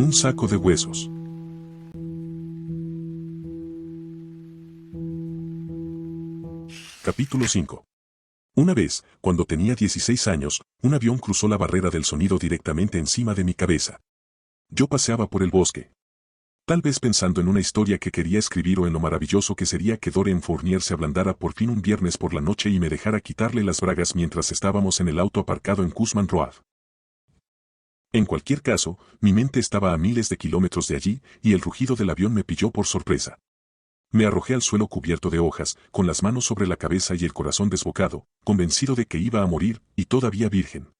Un saco de huesos. Capítulo 5. Una vez, cuando tenía 16 años, un avión cruzó la barrera del sonido directamente encima de mi cabeza. Yo paseaba por el bosque. Tal vez pensando en una historia que quería escribir o en lo maravilloso que sería que Dorian Fournier se ablandara por fin un viernes por la noche y me dejara quitarle las bragas mientras estábamos en el auto aparcado en Cushman Road. En cualquier caso, mi mente estaba a miles de kilómetros de allí y el rugido del avión me pilló por sorpresa. Me arrojé al suelo cubierto de hojas, con las manos sobre la cabeza y el corazón desbocado, convencido de que iba a morir, y todavía virgen.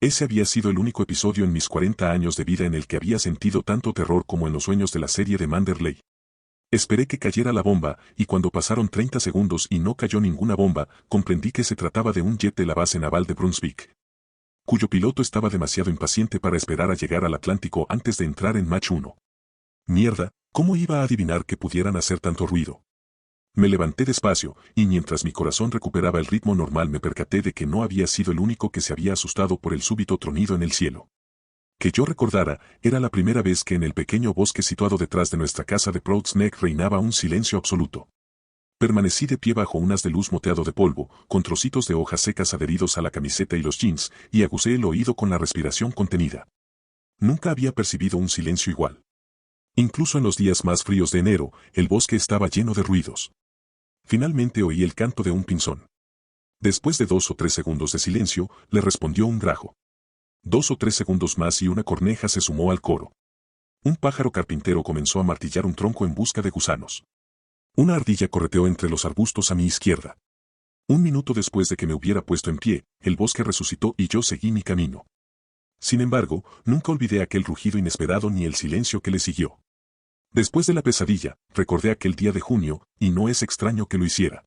Ese había sido el único episodio en mis 40 años de vida en el que había sentido tanto terror como en los sueños de la serie de Manderley. Esperé que cayera la bomba, y cuando pasaron 30 segundos y no cayó ninguna bomba, comprendí que se trataba de un jet de la base naval de Brunswick, cuyo piloto estaba demasiado impaciente para esperar a llegar al Atlántico antes de entrar en Mach 1. Mierda, ¿cómo iba a adivinar que pudieran hacer tanto ruido? Me levanté despacio, y mientras mi corazón recuperaba el ritmo normal me percaté de que no había sido el único que se había asustado por el súbito tronido en el cielo. Que yo recordara, era la primera vez que en el pequeño bosque situado detrás de nuestra casa de Prouds Neck reinaba un silencio absoluto. Permanecí de pie bajo un haz de luz moteado de polvo, con trocitos de hojas secas adheridos a la camiseta y los jeans, y aguzé el oído con la respiración contenida. Nunca había percibido un silencio igual. Incluso en los días más fríos de enero, el bosque estaba lleno de ruidos. Finalmente oí el canto de un pinzón. Después de 2 o 3 segundos de silencio, le respondió un grajo. 2 o 3 segundos más y una corneja se sumó al coro. Un pájaro carpintero comenzó a martillar un tronco en busca de gusanos. Una ardilla correteó entre los arbustos a mi izquierda. Un minuto después de que me hubiera puesto en pie, el bosque resucitó y yo seguí mi camino. Sin embargo, nunca olvidé aquel rugido inesperado ni el silencio que le siguió. Después de la pesadilla, recordé aquel día de junio, y no es extraño que lo hiciera.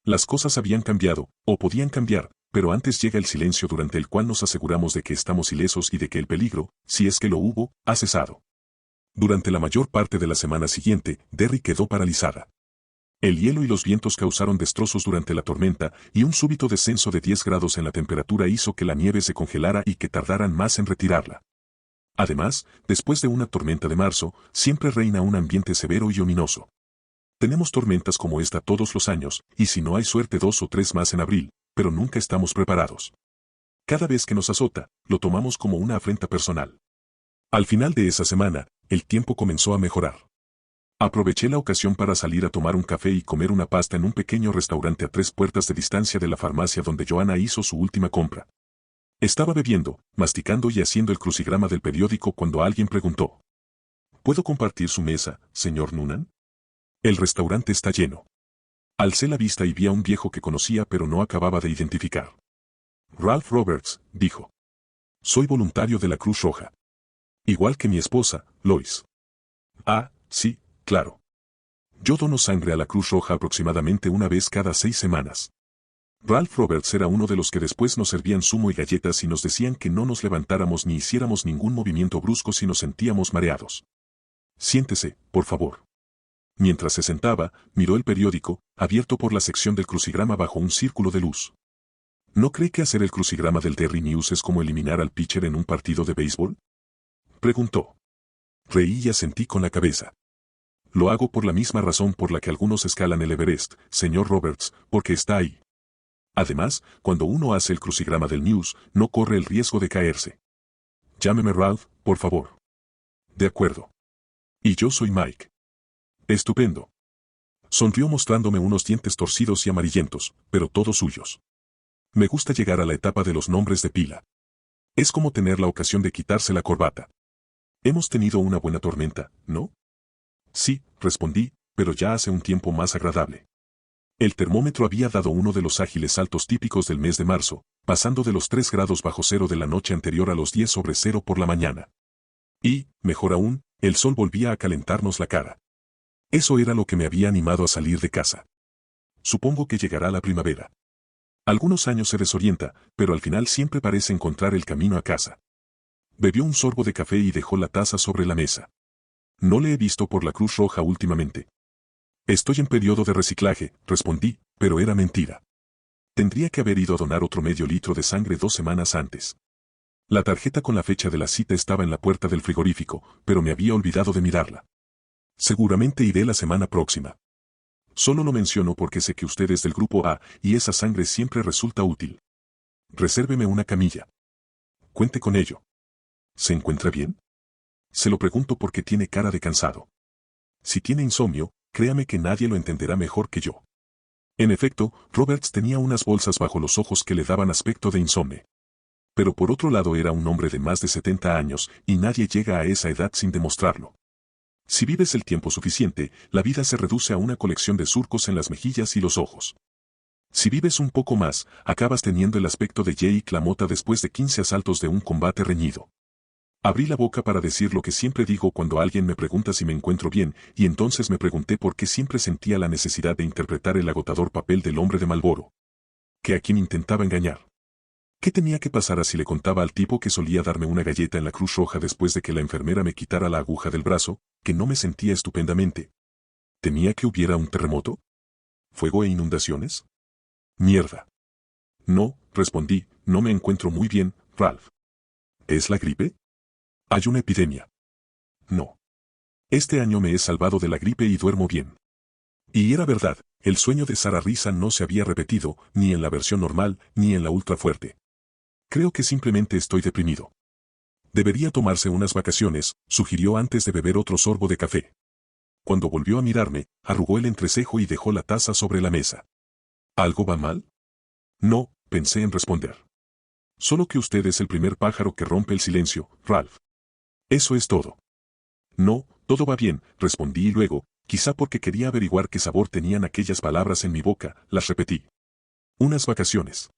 Las cosas habían cambiado, o podían cambiar, pero antes llega el silencio durante el cual nos aseguramos de que estamos ilesos y de que el peligro, si es que lo hubo, ha cesado. Durante la mayor parte de la semana siguiente, Derry quedó paralizada. El hielo y los vientos causaron destrozos durante la tormenta, y un súbito descenso de 10 grados en la temperatura hizo que la nieve se congelara y que tardaran más en retirarla. Además, después de una tormenta de marzo, siempre reina un ambiente severo y ominoso. Tenemos tormentas como esta todos los años, y si no hay suerte 2 o 3 más en abril, pero nunca estamos preparados. Cada vez que nos azota, lo tomamos como una afrenta personal. Al final de esa semana, el tiempo comenzó a mejorar. Aproveché la ocasión para salir a tomar un café y comer una pasta en un pequeño restaurante a 3 puertas de distancia de la farmacia donde Joanna hizo su última compra. Estaba bebiendo, masticando y haciendo el crucigrama del periódico cuando alguien preguntó: ¿Puedo compartir su mesa, señor Noonan? El restaurante está lleno. Alcé la vista y vi a un viejo que conocía pero no acababa de identificar. Ralph Roberts, dijo. Soy voluntario de la Cruz Roja. Igual que mi esposa, Lois. Ah, sí, claro. Yo dono sangre a la Cruz Roja aproximadamente una vez cada 6 semanas. Ralph Roberts era uno de los que después nos servían zumo y galletas y nos decían que no nos levantáramos ni hiciéramos ningún movimiento brusco si nos sentíamos mareados. Siéntese, por favor. Mientras se sentaba, miró el periódico, abierto por la sección del crucigrama bajo un círculo de luz. ¿No cree que hacer el crucigrama del Daily News es como eliminar al pitcher en un partido de béisbol? Preguntó. Reí y asentí con la cabeza. Lo hago por la misma razón por la que algunos escalan el Everest, señor Roberts, porque está ahí. Además, cuando uno hace el crucigrama del News, no corre el riesgo de caerse. Llámeme Ralph, por favor. De acuerdo. Y yo soy Mike. Estupendo. Sonrió mostrándome unos dientes torcidos y amarillentos, pero todos suyos. Me gusta llegar a la etapa de los nombres de pila. Es como tener la ocasión de quitarse la corbata. Hemos tenido una buena tormenta, ¿no? Sí, respondí, pero ya hace un tiempo más agradable. El termómetro había dado uno de los ágiles saltos típicos del mes de marzo, pasando de los 3 grados bajo cero de la noche anterior a los 10 sobre cero por la mañana. Y, mejor aún, el sol volvía a calentarnos la cara. Eso era lo que me había animado a salir de casa. Supongo que llegará la primavera. Algunos años se desorienta, pero al final siempre parece encontrar el camino a casa. Bebió un sorbo de café y dejó la taza sobre la mesa. No le he visto por la Cruz Roja últimamente. Estoy en periodo de reciclaje, respondí, pero era mentira. Tendría que haber ido a donar otro medio litro de sangre 2 semanas antes. La tarjeta con la fecha de la cita estaba en la puerta del frigorífico, pero me había olvidado de mirarla. Seguramente iré la semana próxima. Solo lo menciono porque sé que usted es del grupo A y esa sangre siempre resulta útil. Resérveme una camilla. Cuente con ello. ¿Se encuentra bien? Se lo pregunto porque tiene cara de cansado. Si tiene insomnio, créame que nadie lo entenderá mejor que yo. En efecto, Roberts tenía unas bolsas bajo los ojos que le daban aspecto de insomne. Pero por otro lado era un hombre de más de 70 años y nadie llega a esa edad sin demostrarlo. Si vives el tiempo suficiente, la vida se reduce a una colección de surcos en las mejillas y los ojos. Si vives un poco más, acabas teniendo el aspecto de Jake LaMotta después de 15 asaltos de un combate reñido. Abrí la boca para decir lo que siempre digo cuando alguien me pregunta si me encuentro bien, y entonces me pregunté por qué siempre sentía la necesidad de interpretar el agotador papel del hombre de Marlboro. Que a quien intentaba engañar. ¿Qué tenía que pasar si le contaba al tipo que solía darme una galleta en la Cruz Roja después de que la enfermera me quitara la aguja del brazo, que no me sentía estupendamente? ¿Temía que hubiera un terremoto? ¿Fuego e inundaciones? Mierda. No, respondí, no me encuentro muy bien, Ralph. ¿Es la gripe? ¿Hay una epidemia? No. Este año me he salvado de la gripe y duermo bien. Y era verdad, el sueño de Sarah Risa no se había repetido, ni en la versión normal, ni en la ultra fuerte. Creo que simplemente estoy deprimido. Debería tomarse unas vacaciones, sugirió antes de beber otro sorbo de café. Cuando volvió a mirarme, arrugó el entrecejo y dejó la taza sobre la mesa. ¿Algo va mal? No, pensé en responder. Solo que usted es el primer pájaro que rompe el silencio, Ralph. Eso es todo. No, todo va bien, respondí y luego, quizá porque quería averiguar qué sabor tenían aquellas palabras en mi boca, las repetí. Unas vacaciones.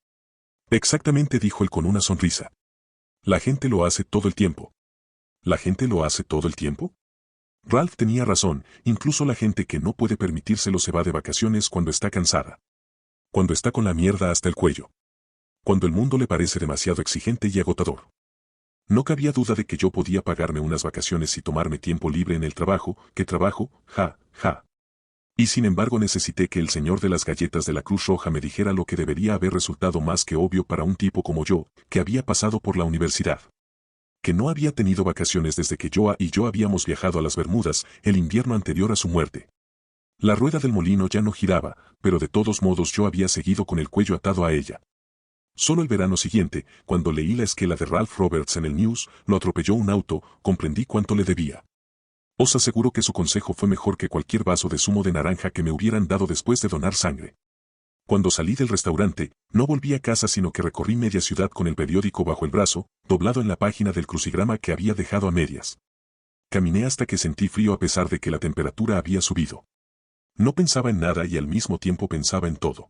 Exactamente, dijo él con una sonrisa. La gente lo hace todo el tiempo. ¿La gente lo hace todo el tiempo? Ralph tenía razón, incluso la gente que no puede permitírselo se va de vacaciones cuando está cansada. Cuando está con la mierda hasta el cuello. Cuando el mundo le parece demasiado exigente y agotador. No cabía duda de que yo podía pagarme unas vacaciones y tomarme tiempo libre en el trabajo, ¿qué trabajo? Ja, ja. Y sin embargo necesité que el señor de las galletas de la Cruz Roja me dijera lo que debería haber resultado más que obvio para un tipo como yo, que había pasado por la universidad. Que no había tenido vacaciones desde que Joa y yo habíamos viajado a las Bermudas, el invierno anterior a su muerte. La rueda del molino ya no giraba, pero de todos modos yo había seguido con el cuello atado a ella. Solo el verano siguiente, cuando leí la esquela de Ralph Roberts en el News, lo atropelló un auto, comprendí cuánto le debía. Os aseguro que su consejo fue mejor que cualquier vaso de zumo de naranja que me hubieran dado después de donar sangre. Cuando salí del restaurante, no volví a casa sino que recorrí media ciudad con el periódico bajo el brazo, doblado en la página del crucigrama que había dejado a medias. Caminé hasta que sentí frío a pesar de que la temperatura había subido. No pensaba en nada y al mismo tiempo pensaba en todo.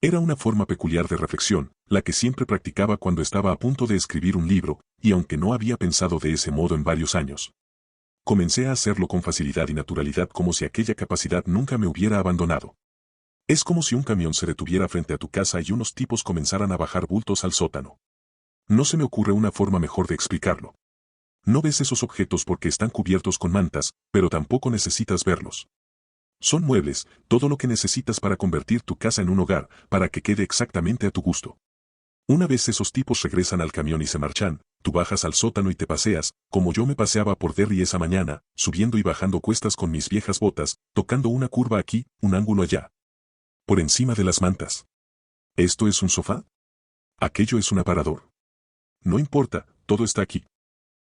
Era una forma peculiar de reflexión, la que siempre practicaba cuando estaba a punto de escribir un libro, y aunque no había pensado de ese modo en varios años. Comencé a hacerlo con facilidad y naturalidad como si aquella capacidad nunca me hubiera abandonado. Es como si un camión se detuviera frente a tu casa y unos tipos comenzaran a bajar bultos al sótano. No se me ocurre una forma mejor de explicarlo. No ves esos objetos porque están cubiertos con mantas, pero tampoco necesitas verlos. Son muebles, todo lo que necesitas para convertir tu casa en un hogar, para que quede exactamente a tu gusto. Una vez esos tipos regresan al camión y se marchan, tú bajas al sótano y te paseas, como yo me paseaba por Derry esa mañana, subiendo y bajando cuestas con mis viejas botas, tocando una curva aquí, un ángulo allá. Por encima de las mantas. ¿Esto es un sofá? Aquello es un aparador. No importa, todo está aquí.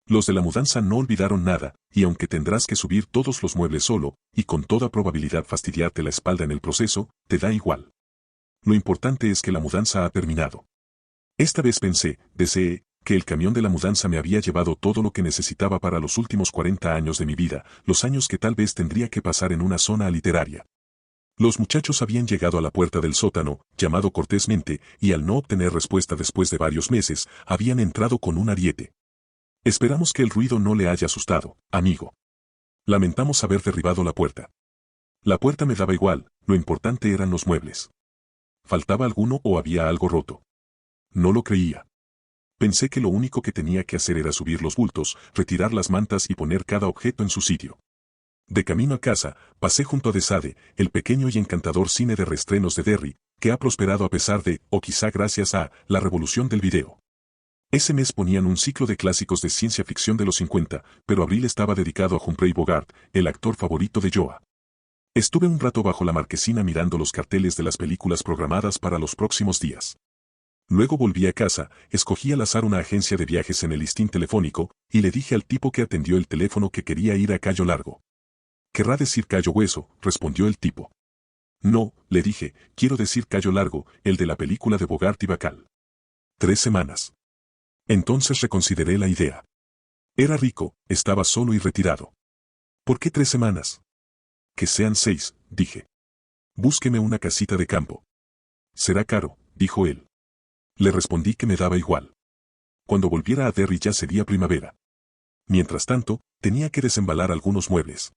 Los de la mudanza no olvidaron nada, y aunque tendrás que subir todos los muebles solo, y con toda probabilidad fastidiarte la espalda en el proceso, te da igual. Lo importante es que la mudanza ha terminado. Esta vez deseé, que el camión de la mudanza me había llevado todo lo que necesitaba para los últimos 40 años de mi vida, los años que tal vez tendría que pasar en una zona literaria. Los muchachos habían llegado a la puerta del sótano, llamado cortésmente, y al no obtener respuesta después de varios meses, habían entrado con un ariete. Esperamos que el ruido no le haya asustado, amigo. Lamentamos haber derribado la puerta. La puerta me daba igual, lo importante eran los muebles. ¿Faltaba alguno o había algo roto? No lo creía. Pensé que lo único que tenía que hacer era subir los bultos, retirar las mantas y poner cada objeto en su sitio. De camino a casa, pasé junto a The Sade, el pequeño y encantador cine de reestrenos de Derry, que ha prosperado a pesar de, o quizá gracias a, la revolución del video. Ese mes ponían un ciclo de clásicos de ciencia ficción de los 50, pero abril estaba dedicado a Humphrey Bogart, el actor favorito de Joa. Estuve un rato bajo la marquesina mirando los carteles de las películas programadas para los próximos días. Luego volví a casa, escogí al azar una agencia de viajes en el listín telefónico, y le dije al tipo que atendió el teléfono que quería ir a Cayo Largo. «Querrá decir Cayo Hueso», respondió el tipo. «No», le dije, «quiero decir Cayo Largo, el de la película de Bogart y Bacall». 3 semanas. Entonces reconsideré la idea. Era rico, estaba solo y retirado. ¿Por qué 3 semanas? Que sean 6, dije. Búsqueme una casita de campo. Será caro, dijo él. Le respondí que me daba igual. Cuando volviera a Derry ya sería primavera. Mientras tanto, tenía que desembalar algunos muebles.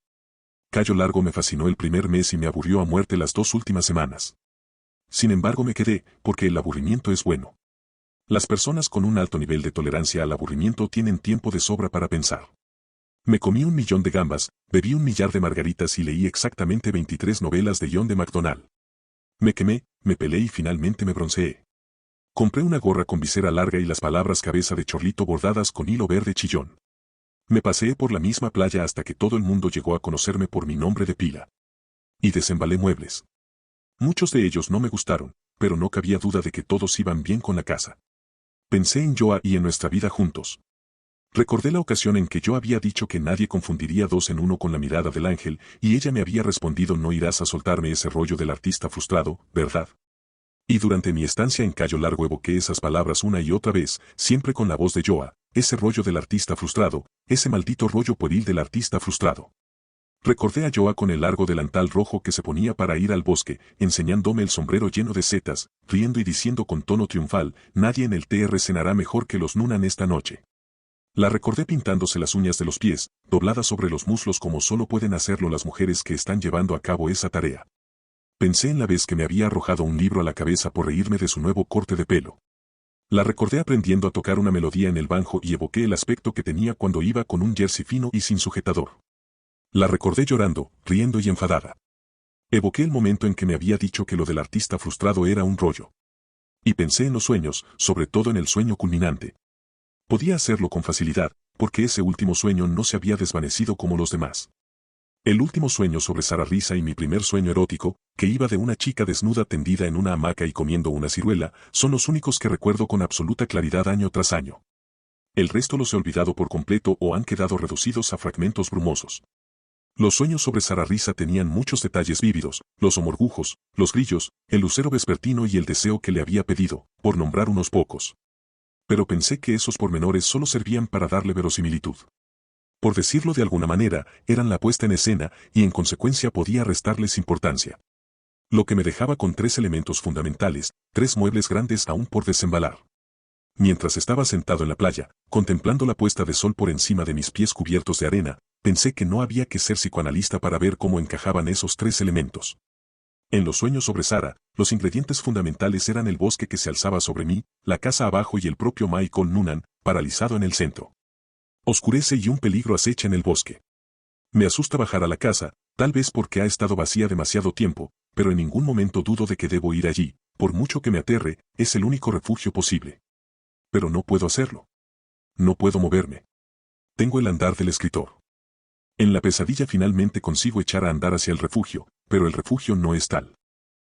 Cayo Largo me fascinó el primer mes y me aburrió a muerte las 2 últimas semanas. Sin embargo me quedé, porque el aburrimiento es bueno. Las personas con un alto nivel de tolerancia al aburrimiento tienen tiempo de sobra para pensar. Me comí 1.000.000 de gambas, bebí 1.000.000 de margaritas y leí exactamente 23 novelas de John de MacDonald. Me quemé, me pelé y finalmente me bronceé. Compré una gorra con visera larga y las palabras cabeza de chorlito bordadas con hilo verde chillón. Me paseé por la misma playa hasta que todo el mundo llegó a conocerme por mi nombre de pila. Y desembalé muebles. Muchos de ellos no me gustaron, pero no cabía duda de que todos iban bien con la casa. Pensé en Joa y en nuestra vida juntos. Recordé la ocasión en que yo había dicho que nadie confundiría 2 en 1 con la mirada del ángel, y ella me había respondido: no irás a soltarme ese rollo del artista frustrado, ¿verdad? Y durante mi estancia en Cayo Largo evoqué esas palabras una y otra vez, siempre con la voz de Joa: ese rollo del artista frustrado, ese maldito rollo pueril del artista frustrado. Recordé a Joa con el largo delantal rojo que se ponía para ir al bosque, enseñándome el sombrero lleno de setas, riendo y diciendo con tono triunfal: nadie en el TR cenará mejor que los Noonan esta noche. La recordé pintándose las uñas de los pies, dobladas sobre los muslos como solo pueden hacerlo las mujeres que están llevando a cabo esa tarea. Pensé en la vez que me había arrojado un libro a la cabeza por reírme de su nuevo corte de pelo. La recordé aprendiendo a tocar una melodía en el banjo y evoqué el aspecto que tenía cuando iba con un jersey fino y sin sujetador. La recordé llorando, riendo y enfadada. Evoqué el momento en que me había dicho que lo del artista frustrado era un rollo. Y pensé en los sueños, sobre todo en el sueño culminante. Podía hacerlo con facilidad, porque ese último sueño no se había desvanecido como los demás. El último sueño sobre Sara Risa y mi primer sueño erótico, que iba de una chica desnuda tendida en una hamaca y comiendo una ciruela, son los únicos que recuerdo con absoluta claridad año tras año. El resto los he olvidado por completo o han quedado reducidos a fragmentos brumosos. Los sueños sobre Sara Risa tenían muchos detalles vívidos: los omorgujos, los grillos, el lucero vespertino y el deseo que le había pedido, por nombrar unos pocos. Pero pensé que esos pormenores solo servían para darle verosimilitud. Por decirlo de alguna manera, eran la puesta en escena, y en consecuencia podía restarles importancia. Lo que me dejaba con 3 elementos fundamentales, 3 muebles grandes aún por desembalar. Mientras estaba sentado en la playa, contemplando la puesta de sol por encima de mis pies cubiertos de arena, pensé que no había que ser psicoanalista para ver cómo encajaban esos 3 elementos. En los sueños sobre Sara, los ingredientes fundamentales eran el bosque que se alzaba sobre mí, la casa abajo y el propio Michael Noonan, paralizado en el centro. Oscurece y un peligro acecha en el bosque. Me asusta bajar a la casa, tal vez porque ha estado vacía demasiado tiempo, pero en ningún momento dudo de que debo ir allí, por mucho que me aterre, es el único refugio posible. Pero no puedo hacerlo. No puedo moverme. Tengo el andar del escritor. En la pesadilla finalmente consigo echar a andar hacia el refugio, pero el refugio no es tal.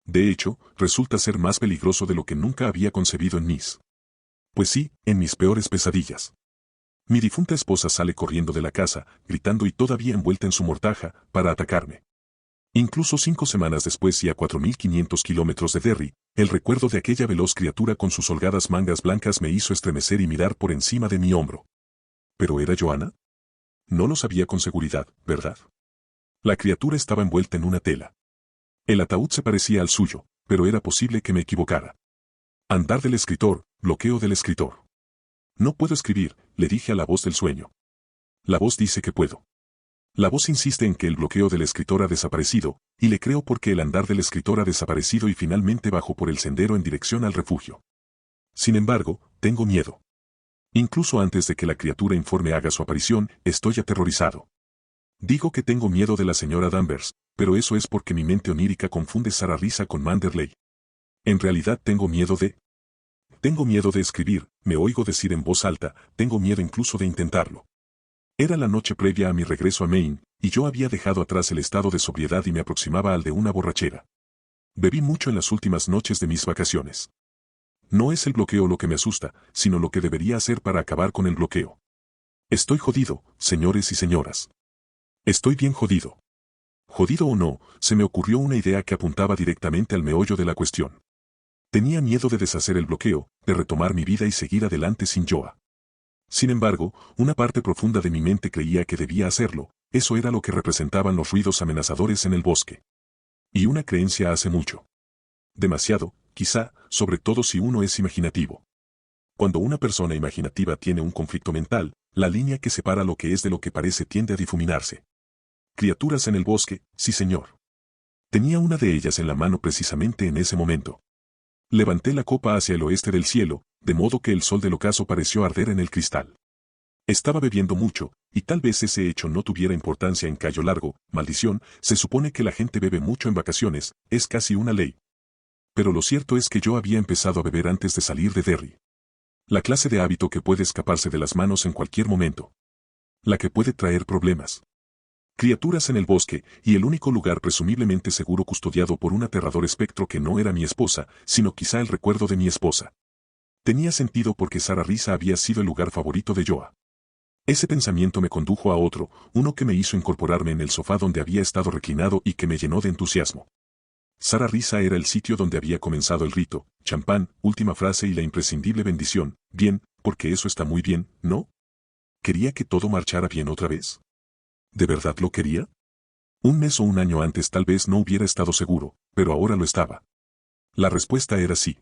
De hecho, resulta ser más peligroso de lo que nunca había concebido en mis. Pues sí, en mis peores pesadillas. Mi difunta esposa sale corriendo de la casa, gritando y todavía envuelta en su mortaja, para atacarme. Incluso 5 semanas después y a 4.500 kilómetros de Derry, el recuerdo de aquella veloz criatura con sus holgadas mangas blancas me hizo estremecer y mirar por encima de mi hombro. ¿Pero era Joanna? No lo sabía con seguridad, ¿verdad? La criatura estaba envuelta en una tela. El ataúd se parecía al suyo, pero era posible que me equivocara. Andar del escritor, bloqueo del escritor. No puedo escribir, le dije a la voz del sueño. La voz dice que puedo. La voz insiste en que el bloqueo del escritor ha desaparecido, y le creo porque el andar del escritor ha desaparecido y finalmente bajo por el sendero en dirección al refugio. Sin embargo, tengo miedo. Incluso antes de que la criatura informe haga su aparición, estoy aterrorizado. Digo que tengo miedo de la señora Danvers, pero eso es porque mi mente onírica confunde Sara Risa con Manderley. En realidad tengo miedo de... Tengo miedo de escribir, me oigo decir en voz alta, tengo miedo incluso de intentarlo. Era la noche previa a mi regreso a Maine, y yo había dejado atrás el estado de sobriedad y me aproximaba al de una borrachera. Bebí mucho en las últimas noches de mis vacaciones. No es el bloqueo lo que me asusta, sino lo que debería hacer para acabar con el bloqueo. Estoy jodido, señores y señoras. Estoy bien jodido. Jodido o no, se me ocurrió una idea que apuntaba directamente al meollo de la cuestión. Tenía miedo de deshacer el bloqueo, de retomar mi vida y seguir adelante sin Joa. Sin embargo, una parte profunda de mi mente creía que debía hacerlo, eso era lo que representaban los ruidos amenazadores en el bosque. Y una creencia hace mucho. Demasiado, quizá, sobre todo si uno es imaginativo. Cuando una persona imaginativa tiene un conflicto mental, la línea que separa lo que es de lo que parece tiende a difuminarse. Criaturas en el bosque, sí señor. Tenía una de ellas en la mano precisamente en ese momento. Levanté la copa hacia el oeste del cielo, de modo que el sol del ocaso pareció arder en el cristal. Estaba bebiendo mucho, y tal vez ese hecho no tuviera importancia en Cayo Largo, maldición, se supone que la gente bebe mucho en vacaciones, es casi una ley. Pero lo cierto es que yo había empezado a beber antes de salir de Derry. La clase de hábito que puede escaparse de las manos en cualquier momento. La que puede traer problemas. Criaturas en el bosque, y el único lugar presumiblemente seguro custodiado por un aterrador espectro que no era mi esposa, sino quizá el recuerdo de mi esposa. Tenía sentido porque Sara Risa había sido el lugar favorito de Joa. Ese pensamiento me condujo a otro, uno que me hizo incorporarme en el sofá donde había estado reclinado y que me llenó de entusiasmo. Sara Risa era el sitio donde había comenzado el rito, champán, última frase y la imprescindible bendición, bien, porque eso está muy bien, ¿no? ¿Quería que todo marchara bien otra vez? ¿De verdad lo quería? Un mes o un año antes tal vez no hubiera estado seguro, pero ahora lo estaba. La respuesta era sí.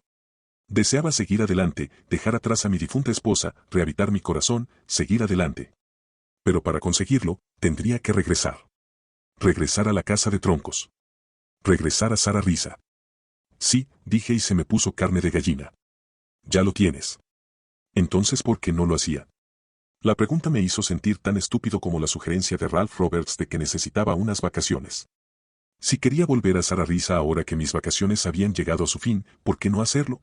Deseaba seguir adelante, dejar atrás a mi difunta esposa, rehabitar mi corazón, seguir adelante. Pero para conseguirlo, tendría que regresar. Regresar a la casa de troncos. Regresar a Sara Risa. Sí, dije y se me puso carne de gallina. Ya lo tienes. Entonces, ¿por qué no lo hacía? La pregunta me hizo sentir tan estúpido como la sugerencia de Ralph Roberts de que necesitaba unas vacaciones. Si quería volver a Sara Risa ahora que mis vacaciones habían llegado a su fin, ¿por qué no hacerlo?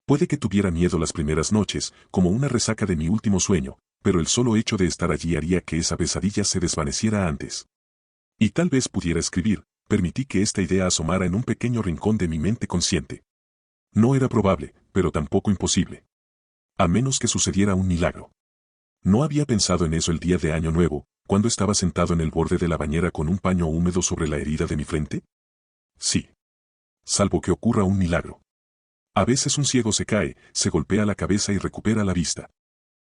Puede que tuviera miedo las primeras noches, como una resaca de mi último sueño, pero el solo hecho de estar allí haría que esa pesadilla se desvaneciera antes. Y tal vez pudiera escribir, permití que esta idea asomara en un pequeño rincón de mi mente consciente. No era probable, pero tampoco imposible. A menos que sucediera un milagro. No había pensado en eso el día de Año Nuevo, cuando estaba sentado en el borde de la bañera con un paño húmedo sobre la herida de mi frente. Sí. Salvo que ocurra un milagro. A veces un ciego se cae, se golpea la cabeza y recupera la vista.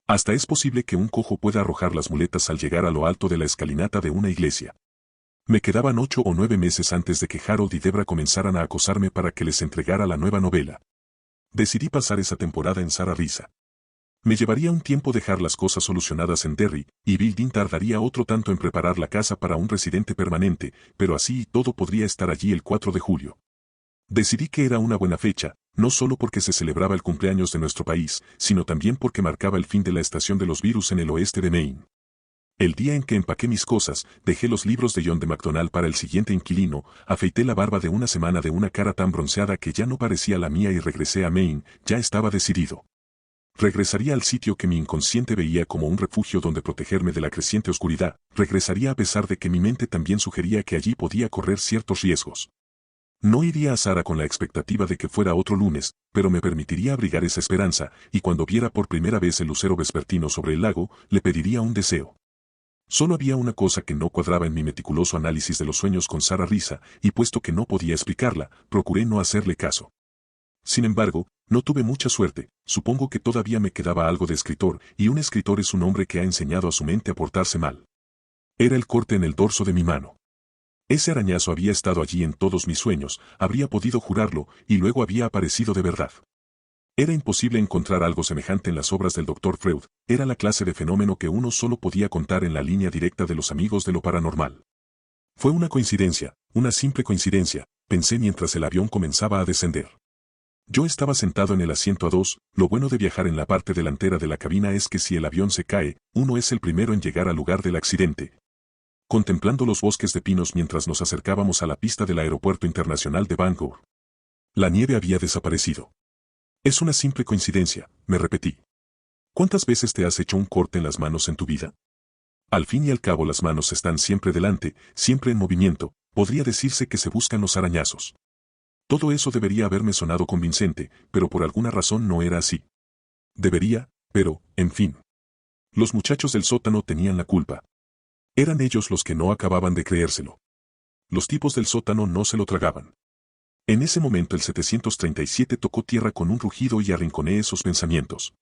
Hasta es posible que un cojo pueda arrojar las muletas al llegar a lo alto de la escalinata de una iglesia. Me quedaban 8 o 9 meses antes de que Harold y Debra comenzaran a acosarme para que les entregara la nueva novela. Decidí pasar esa temporada en Sara Risa. Me llevaría un tiempo dejar las cosas solucionadas en Derry, y Bill Dean tardaría otro tanto en preparar la casa para un residente permanente, pero así y todo podría estar allí el 4 de julio. Decidí que era una buena fecha, no solo porque se celebraba el cumpleaños de nuestro país, sino también porque marcaba el fin de la estación de los virus en el oeste de Maine. El día en que empaqué mis cosas, dejé los libros de John de MacDonald para el siguiente inquilino, afeité la barba de una semana de una cara tan bronceada que ya no parecía la mía y regresé a Maine, ya estaba decidido. Regresaría al sitio que mi inconsciente veía como un refugio donde protegerme de la creciente oscuridad, regresaría a pesar de que mi mente también sugería que allí podía correr ciertos riesgos. No iría a Sara con la expectativa de que fuera otro lunes, pero me permitiría abrigar esa esperanza, y cuando viera por primera vez el lucero vespertino sobre el lago, le pediría un deseo. Solo había una cosa que no cuadraba en mi meticuloso análisis de los sueños con Sara Risa, y puesto que no podía explicarla, procuré no hacerle caso. Sin embargo, no tuve mucha suerte, supongo que todavía me quedaba algo de escritor, y un escritor es un hombre que ha enseñado a su mente a portarse mal. Era el corte en el dorso de mi mano. Ese arañazo había estado allí en todos mis sueños, habría podido jurarlo, y luego había aparecido de verdad. Era imposible encontrar algo semejante en las obras del Dr. Freud, era la clase de fenómeno que uno solo podía contar en la línea directa de los amigos de lo paranormal. Fue una coincidencia, una simple coincidencia, pensé mientras el avión comenzaba a descender. Yo estaba sentado en el asiento A2, lo bueno de viajar en la parte delantera de la cabina es que si el avión se cae, uno es el primero en llegar al lugar del accidente. Contemplando los bosques de pinos mientras nos acercábamos a la pista del Aeropuerto Internacional de Bangor. La nieve había desaparecido. Es una simple coincidencia, me repetí. ¿Cuántas veces te has hecho un corte en las manos en tu vida? Al fin y al cabo las manos están siempre delante, siempre en movimiento, podría decirse que se buscan los arañazos. Todo eso debería haberme sonado convincente, pero por alguna razón no era así. Debería, pero, en fin. Los muchachos del sótano tenían la culpa. Eran ellos los que no acababan de creérselo. Los tipos del sótano no se lo tragaban. En ese momento el 737 tocó tierra con un rugido y arrinconé esos pensamientos.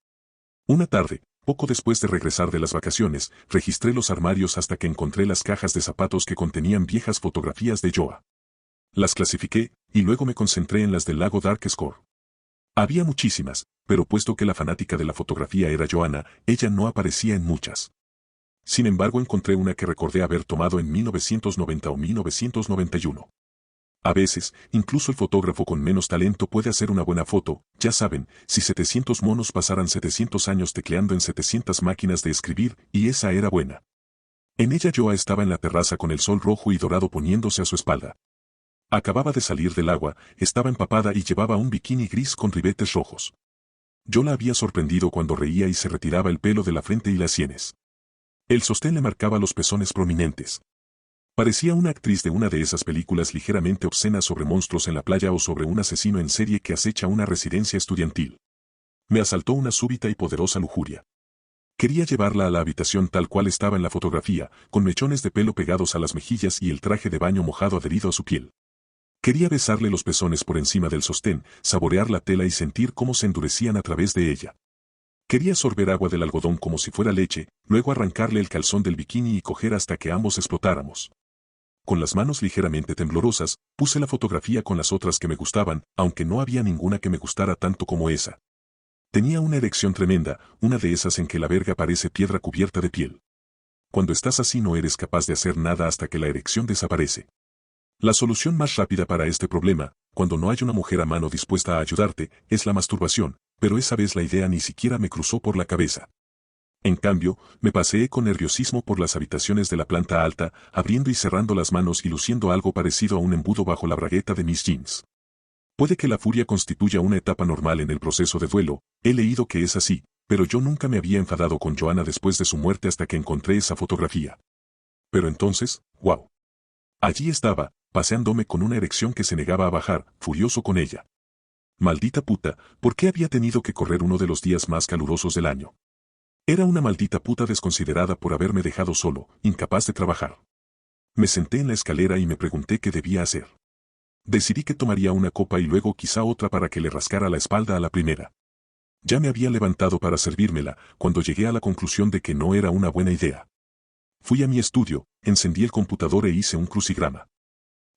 Una tarde, poco después de regresar de las vacaciones, registré los armarios hasta que encontré las cajas de zapatos que contenían viejas fotografías de Joa. Las clasifiqué, y luego me concentré en las del lago Dark Score. Había muchísimas, pero puesto que la fanática de la fotografía era Joanna, ella no aparecía en muchas. Sin embargo encontré una que recordé haber tomado en 1990 o 1991. A veces, incluso el fotógrafo con menos talento puede hacer una buena foto, ya saben, si 700 monos pasaran 700 años tecleando en 700 máquinas de escribir, y esa era buena. En ella Joa estaba en la terraza con el sol rojo y dorado poniéndose a su espalda. Acababa de salir del agua, estaba empapada y llevaba un bikini gris con ribetes rojos. Yo la había sorprendido cuando reía y se retiraba el pelo de la frente y las sienes. El sostén le marcaba los pezones prominentes. Parecía una actriz de una de esas películas ligeramente obscenas sobre monstruos en la playa o sobre un asesino en serie que acecha una residencia estudiantil. Me asaltó una súbita y poderosa lujuria. Quería llevarla a la habitación tal cual estaba en la fotografía, con mechones de pelo pegados a las mejillas y el traje de baño mojado adherido a su piel. Quería besarle los pezones por encima del sostén, saborear la tela y sentir cómo se endurecían a través de ella. Quería sorber agua del algodón como si fuera leche, luego arrancarle el calzón del bikini y coger hasta que ambos explotáramos. Con las manos ligeramente temblorosas, puse la fotografía con las otras que me gustaban, aunque no había ninguna que me gustara tanto como esa. Tenía una erección tremenda, una de esas en que la verga parece piedra cubierta de piel. Cuando estás así no eres capaz de hacer nada hasta que la erección desaparece. La solución más rápida para este problema, cuando no hay una mujer a mano dispuesta a ayudarte, es la masturbación, pero esa vez la idea ni siquiera me cruzó por la cabeza. En cambio, me paseé con nerviosismo por las habitaciones de la planta alta, abriendo y cerrando las manos y luciendo algo parecido a un embudo bajo la bragueta de mis jeans. Puede que la furia constituya una etapa normal en el proceso de duelo, he leído que es así, pero yo nunca me había enfadado con Joanna después de su muerte hasta que encontré esa fotografía. Pero entonces, ¡wow! Allí estaba, paseándome con una erección que se negaba a bajar, furioso con ella. Maldita puta, ¿por qué había tenido que correr uno de los días más calurosos del año? Era una maldita puta desconsiderada por haberme dejado solo, incapaz de trabajar. Me senté en la escalera y me pregunté qué debía hacer. Decidí que tomaría una copa y luego quizá otra para que le rascara la espalda a la primera. Ya me había levantado para servírmela, cuando llegué a la conclusión de que no era una buena idea. Fui a mi estudio, encendí el computador e hice un crucigrama.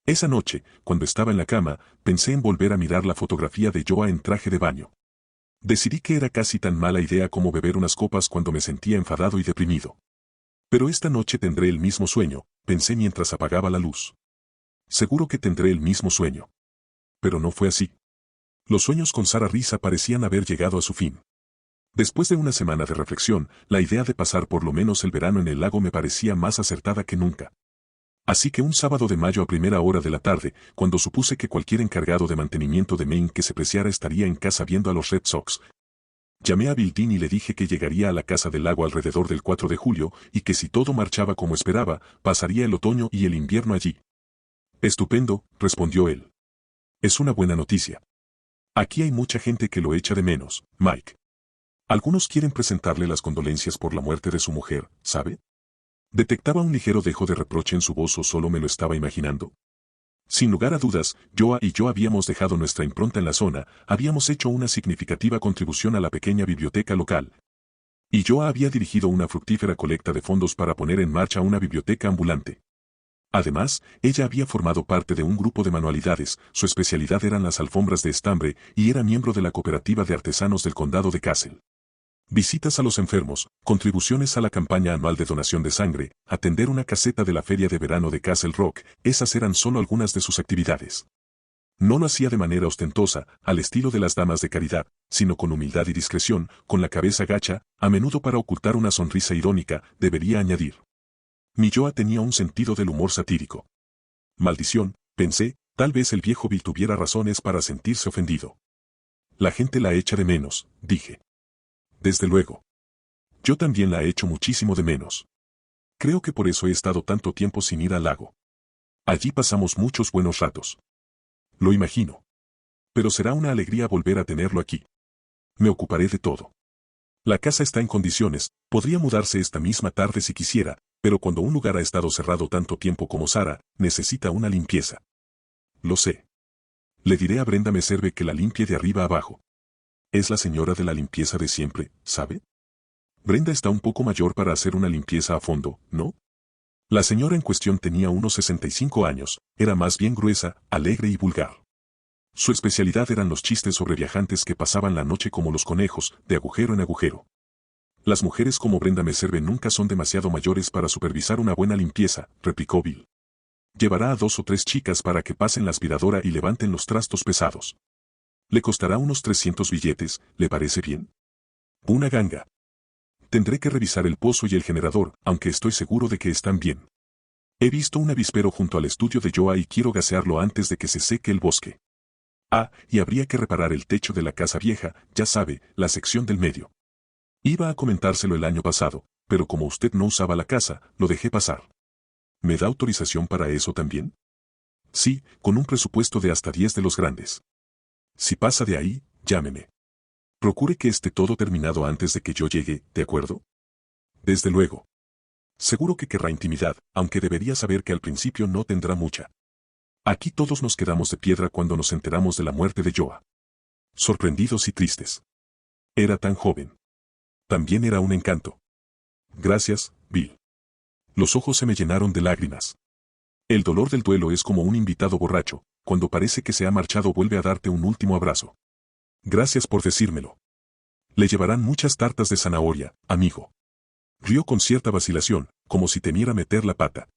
Esa noche, cuando estaba en la cama, pensé en volver a mirar la fotografía de Joa en traje de baño. Decidí que era casi tan mala idea como beber unas copas cuando me sentía enfadado y deprimido. Pero esta noche tendré el mismo sueño, pensé mientras apagaba la luz. Seguro que tendré el mismo sueño. Pero no fue así. Los sueños con Sara Risa parecían haber llegado a su fin. Después de una semana de reflexión, la idea de pasar por lo menos el verano en el lago me parecía más acertada que nunca. Así que un sábado de mayo a primera hora de la tarde, cuando supuse que cualquier encargado de mantenimiento de Maine que se preciara estaría en casa viendo a los Red Sox, llamé a Bill Dean y le dije que llegaría a la casa del lago alrededor del 4 de julio y que si todo marchaba como esperaba, pasaría el otoño y el invierno allí. Estupendo, respondió él. Es una buena noticia. Aquí hay mucha gente que lo echa de menos, Mike. Algunos quieren presentarle las condolencias por la muerte de su mujer, ¿sabe? Detectaba un ligero dejo de reproche en su voz o solo me lo estaba imaginando. Sin lugar a dudas, Joa y yo habíamos dejado nuestra impronta en la zona, habíamos hecho una significativa contribución a la pequeña biblioteca local. Y Joa había dirigido una fructífera colecta de fondos para poner en marcha una biblioteca ambulante. Además, ella había formado parte de un grupo de manualidades, su especialidad eran las alfombras de estambre, y era miembro de la cooperativa de artesanos del condado de Castle. Visitas a los enfermos, contribuciones a la campaña anual de donación de sangre, atender una caseta de la feria de verano de Castle Rock, esas eran solo algunas de sus actividades. No lo hacía de manera ostentosa, al estilo de las damas de caridad, sino con humildad y discreción, con la cabeza gacha, a menudo para ocultar una sonrisa irónica, debería añadir. Mi Joa tenía un sentido del humor satírico. Maldición, pensé, tal vez el viejo Bill tuviera razones para sentirse ofendido. La gente la echa de menos, dije. Desde luego. Yo también la echo muchísimo de menos. Creo que por eso he estado tanto tiempo sin ir al lago. Allí pasamos muchos buenos ratos. Lo imagino. Pero será una alegría volver a tenerlo aquí. Me ocuparé de todo. La casa está en condiciones, podría mudarse esta misma tarde si quisiera, pero cuando un lugar ha estado cerrado tanto tiempo como Sara, necesita una limpieza. Lo sé. Le diré a Brenda Meserve que la limpie de arriba abajo. Es la señora de la limpieza de siempre, ¿sabe? Brenda está un poco mayor para hacer una limpieza a fondo, ¿no? La señora en cuestión tenía unos 65 años, era más bien gruesa, alegre y vulgar. Su especialidad eran los chistes sobre viajantes que pasaban la noche como los conejos, de agujero en agujero. Las mujeres como Brenda Meserve nunca son demasiado mayores para supervisar una buena limpieza, replicó Bill. Llevará a 2 o 3 chicas para que pasen la aspiradora y levanten los trastos pesados. Le costará unos 300 billetes, ¿le parece bien? Una ganga. Tendré que revisar el pozo y el generador, aunque estoy seguro de que están bien. He visto un avispero junto al estudio de Joa y quiero gasearlo antes de que se seque el bosque. Ah, y habría que reparar el techo de la casa vieja, ya sabe, la sección del medio. Iba a comentárselo el año pasado, pero como usted no usaba la casa, lo dejé pasar. ¿Me da autorización para eso también? Sí, con un presupuesto de hasta 10 de los grandes. Si pasa de ahí, llámeme. Procure que esté todo terminado antes de que yo llegue, ¿de acuerdo? Desde luego. Seguro que querrá intimidad, aunque debería saber que al principio no tendrá mucha. Aquí todos nos quedamos de piedra cuando nos enteramos de la muerte de Joa. Sorprendidos y tristes. Era tan joven. También era un encanto. Gracias, Bill. Los ojos se me llenaron de lágrimas. El dolor del duelo es como un invitado borracho, cuando parece que se ha marchado vuelve a darte un último abrazo. Gracias por decírmelo. Le llevarán muchas tartas de zanahoria, amigo. Rió con cierta vacilación, como si temiera meter la pata.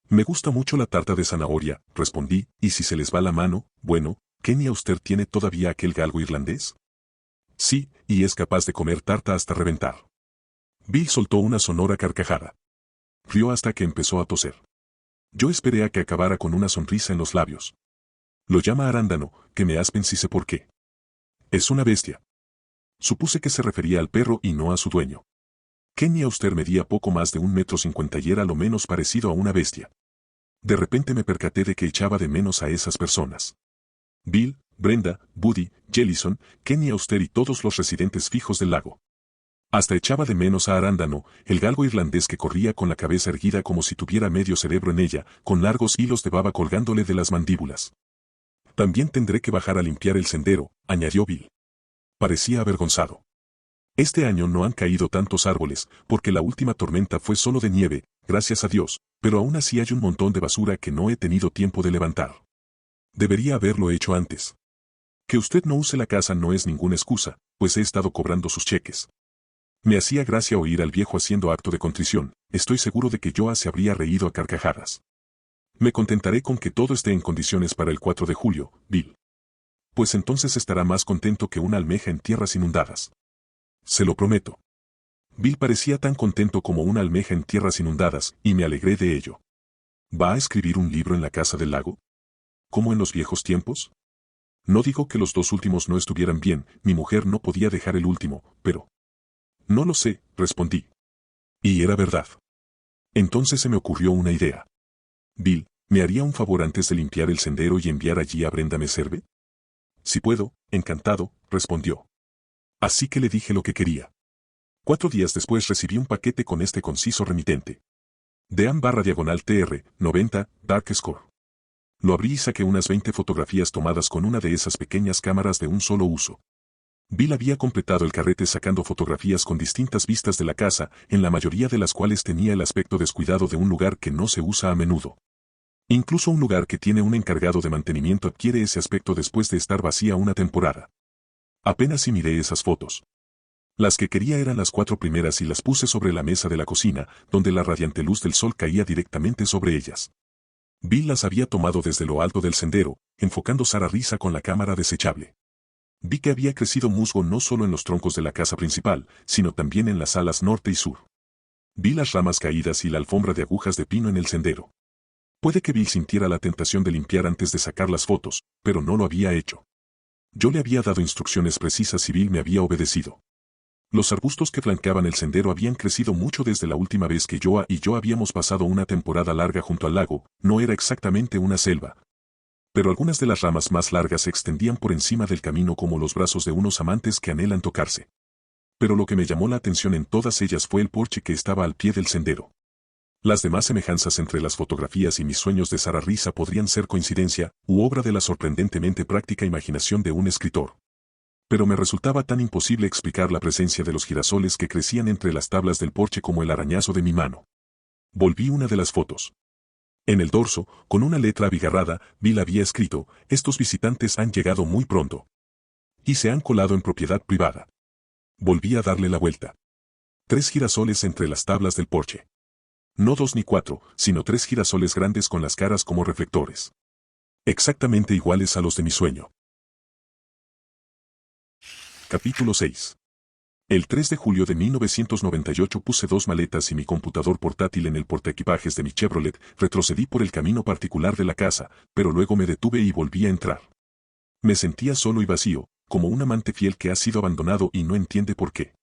Me gusta mucho la tarta de zanahoria, respondí, y si se les va la mano, bueno, ¿Kenny Auster tiene todavía aquel galgo irlandés? Sí, y es capaz de comer tarta hasta reventar. Bill soltó una sonora carcajada. Rió hasta que empezó a toser. Yo esperé a que acabara con una sonrisa en los labios. Lo llama arándano, que me aspen si sé por qué. Es una bestia. Supuse que se refería al perro y no a su dueño. Kenny Auster medía poco más de 1,50 m y era lo menos parecido a una bestia. De repente me percaté de que echaba de menos a esas personas. Bill, Brenda, Buddy, Jellison, Kenny Auster y todos los residentes fijos del lago. Hasta echaba de menos a Arándano, el galgo irlandés que corría con la cabeza erguida como si tuviera medio cerebro en ella, con largos hilos de baba colgándole de las mandíbulas. También tendré que bajar a limpiar el sendero, añadió Bill. Parecía avergonzado. Este año no han caído tantos árboles, porque la última tormenta fue solo de nieve, gracias a Dios, pero aún así hay un montón de basura que no he tenido tiempo de levantar. Debería haberlo hecho antes. Que usted no use la casa no es ninguna excusa, pues he estado cobrando sus cheques. Me hacía gracia oír al viejo haciendo acto de contrición, estoy seguro de que Joa se habría reído a carcajadas. Me contentaré con que todo esté en condiciones para el 4 de julio, Bill. Pues entonces estará más contento que una almeja en tierras inundadas. Se lo prometo. Bill parecía tan contento como una almeja en tierras inundadas, y me alegré de ello. ¿Va a escribir un libro en la casa del lago? ¿Como en los viejos tiempos? No digo que los 2 últimos no estuvieran bien, mi mujer no podía dejar el último, pero... No lo sé, respondí. Y era verdad. Entonces se me ocurrió una idea. Bill, ¿me haría un favor antes de limpiar el sendero y enviar allí a Brenda Meserve? Si puedo, encantado, respondió. Así que le dije lo que quería. 4 días después recibí un paquete con este conciso remitente. Dean/TR, 90, Dark Score. Lo abrí y saqué unas 20 fotografías tomadas con una de esas pequeñas cámaras de un solo uso. Bill había completado el carrete sacando fotografías con distintas vistas de la casa, en la mayoría de las cuales tenía el aspecto descuidado de un lugar que no se usa a menudo. Incluso un lugar que tiene un encargado de mantenimiento adquiere ese aspecto después de estar vacía una temporada. Apenas si miré esas fotos. Las que quería eran las 4 primeras y las puse sobre la mesa de la cocina, donde la radiante luz del sol caía directamente sobre ellas. Bill las había tomado desde lo alto del sendero, enfocando Sara Risa con la cámara desechable. Vi que había crecido musgo no solo en los troncos de la casa principal, sino también en las alas norte y sur. Vi las ramas caídas y la alfombra de agujas de pino en el sendero. Puede que Bill sintiera la tentación de limpiar antes de sacar las fotos, pero no lo había hecho. Yo le había dado instrucciones precisas y Bill me había obedecido. Los arbustos que flanqueaban el sendero habían crecido mucho desde la última vez que Joa y yo habíamos pasado una temporada larga junto al lago, no era exactamente una selva. Pero algunas de las ramas más largas se extendían por encima del camino como los brazos de unos amantes que anhelan tocarse. Pero lo que me llamó la atención en todas ellas fue el porche que estaba al pie del sendero. Las demás semejanzas entre las fotografías y mis sueños de Sara Risa podrían ser coincidencia, u obra de la sorprendentemente práctica imaginación de un escritor. Pero me resultaba tan imposible explicar la presencia de los girasoles que crecían entre las tablas del porche como el arañazo de mi mano. Volví una de las fotos. En el dorso, con una letra abigarrada, Bill había escrito: estos visitantes han llegado muy pronto. Y se han colado en propiedad privada. Volví a darle la vuelta. 3 girasoles entre las tablas del porche. No 2 ni 4, sino 3 girasoles grandes con las caras como reflectores. Exactamente iguales a los de mi sueño. Capítulo 6. El 3 de julio de 1998 puse 2 maletas y mi computador portátil en el portaequipajes de mi Chevrolet, retrocedí por el camino particular de la casa, pero luego me detuve y volví a entrar. Me sentía solo y vacío, como un amante fiel que ha sido abandonado y no entiende por qué.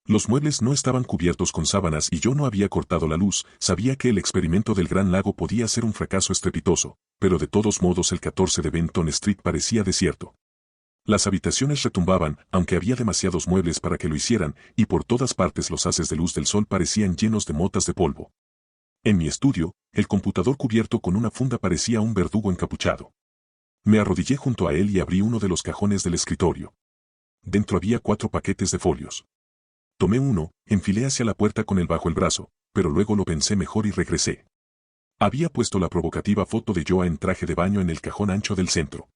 Los muebles no estaban cubiertos con sábanas y yo no había cortado la luz, sabía que el experimento del Gran Lago podía ser un fracaso estrepitoso, pero de todos modos el 14 de Benton Street parecía desierto. Las habitaciones retumbaban, aunque había demasiados muebles para que lo hicieran, y por todas partes los haces de luz del sol parecían llenos de motas de polvo. En mi estudio, el computador cubierto con una funda parecía un verdugo encapuchado. Me arrodillé junto a él y abrí uno de los cajones del escritorio. Dentro había 4 paquetes de folios. Tomé uno, enfilé hacia la puerta con él bajo el brazo, pero luego lo pensé mejor y regresé. Había puesto la provocativa foto de Joa en traje de baño en el cajón ancho del centro.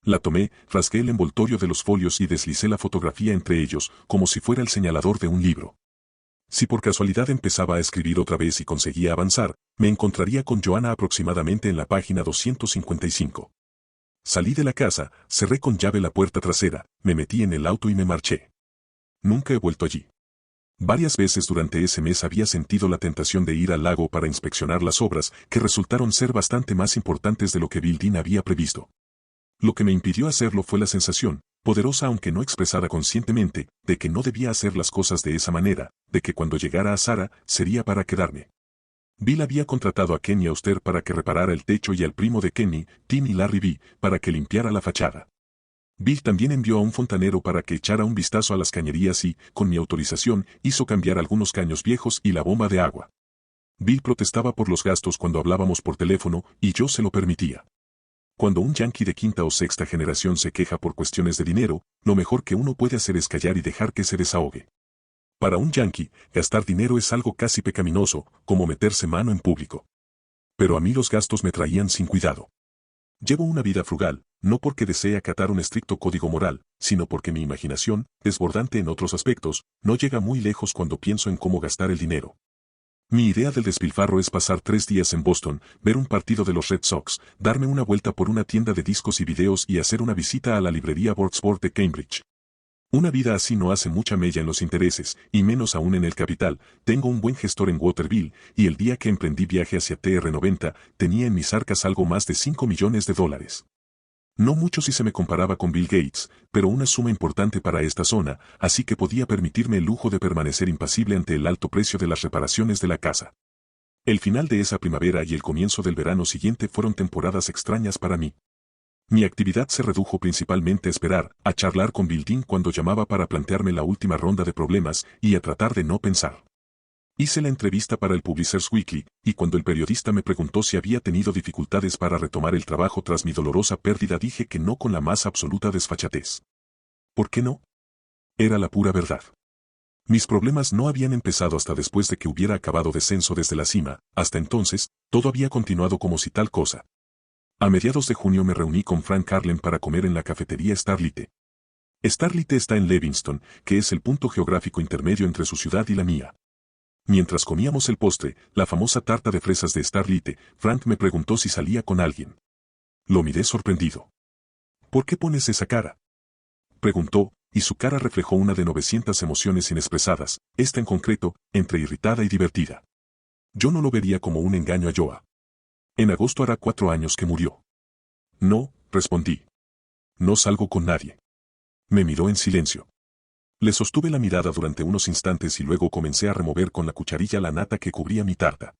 La tomé, rasgué el envoltorio de los folios y deslicé la fotografía entre ellos, como si fuera el señalador de un libro. Si por casualidad empezaba a escribir otra vez y conseguía avanzar, me encontraría con Joanna aproximadamente en la página 255. Salí de la casa, cerré con llave la puerta trasera, me metí en el auto y me marché. Nunca he vuelto allí. Varias veces durante ese mes había sentido la tentación de ir al lago para inspeccionar las obras, que resultaron ser bastante más importantes de lo que Bill Dean había previsto. Lo que me impidió hacerlo fue la sensación, poderosa aunque no expresada conscientemente, de que no debía hacer las cosas de esa manera, de que cuando llegara a Sara, sería para quedarme. Bill había contratado a Kenny Auster para que reparara el techo y al primo de Kenny, Tim y Larry B., para que limpiara la fachada. Bill también envió a un fontanero para que echara un vistazo a las cañerías y, con mi autorización, hizo cambiar algunos caños viejos y la bomba de agua. Bill protestaba por los gastos cuando hablábamos por teléfono, y yo se lo permitía. Cuando un yanqui de 5ª o 6ª generación se queja por cuestiones de dinero, lo mejor que uno puede hacer es callar y dejar que se desahogue. Para un yanqui, gastar dinero es algo casi pecaminoso, como meterse mano en público. Pero a mí los gastos me traían sin cuidado. Llevo una vida frugal, no porque desee acatar un estricto código moral, sino porque mi imaginación, desbordante en otros aspectos, no llega muy lejos cuando pienso en cómo gastar el dinero. Mi idea del despilfarro es pasar 3 días en Boston, ver un partido de los Red Sox, darme una vuelta por una tienda de discos y videos y hacer una visita a la librería Boardsport de Cambridge. Una vida así no hace mucha mella en los intereses, y menos aún en el capital. Tengo un buen gestor en Waterville, y el día que emprendí viaje hacia TR-90, tenía en mis arcas algo más de $5 millones. No mucho si se me comparaba con Bill Gates, pero una suma importante para esta zona, así que podía permitirme el lujo de permanecer impasible ante el alto precio de las reparaciones de la casa. El final de esa primavera y el comienzo del verano siguiente fueron temporadas extrañas para mí. Mi actividad se redujo principalmente a esperar, a charlar con Bill Dean cuando llamaba para plantearme la última ronda de problemas y a tratar de no pensar. Hice la entrevista para el Publishers Weekly, y cuando el periodista me preguntó si había tenido dificultades para retomar el trabajo tras mi dolorosa pérdida dije que no con la más absoluta desfachatez. ¿Por qué no? Era la pura verdad. Mis problemas no habían empezado hasta después de que hubiera acabado descenso desde la cima, hasta entonces, todo había continuado como si tal cosa. A mediados de junio me reuní con Frank Carlin para comer en la cafetería Starlite. Starlite está en Levingston, que es el punto geográfico intermedio entre su ciudad y la mía. Mientras comíamos el postre, la famosa tarta de fresas de Starlite, Frank me preguntó si salía con alguien. Lo miré sorprendido. ¿Por qué pones esa cara?, preguntó, y su cara reflejó una de 900 emociones inexpresadas, esta en concreto, entre irritada y divertida. Yo no lo vería como un engaño a Joa. En agosto hará 4 años que murió. No, respondí. No salgo con nadie. Me miró en silencio. Le sostuve la mirada durante unos instantes y luego comencé a remover con la cucharilla la nata que cubría mi tarta.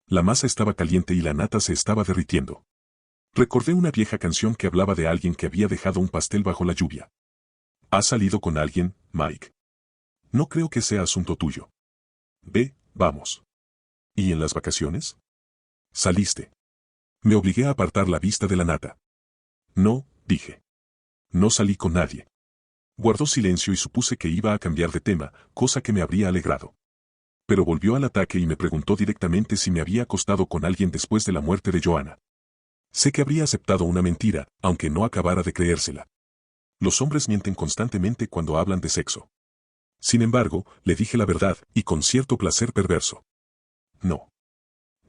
La masa estaba caliente y la nata se estaba derritiendo. Recordé una vieja canción que hablaba de alguien que había dejado un pastel bajo la lluvia. ¿Has salido con alguien, Mike? No creo que sea asunto tuyo. Ve, vamos. ¿Y en las vacaciones? Saliste. Me obligué a apartar la vista de la nata. No, dije. No salí con nadie. Guardó silencio y supuse que iba a cambiar de tema, cosa que me habría alegrado. Pero volvió al ataque y me preguntó directamente si me había acostado con alguien después de la muerte de Joanna. Sé que habría aceptado una mentira, aunque no acabara de creérsela. Los hombres mienten constantemente cuando hablan de sexo. Sin embargo, le dije la verdad, y con cierto placer perverso. No.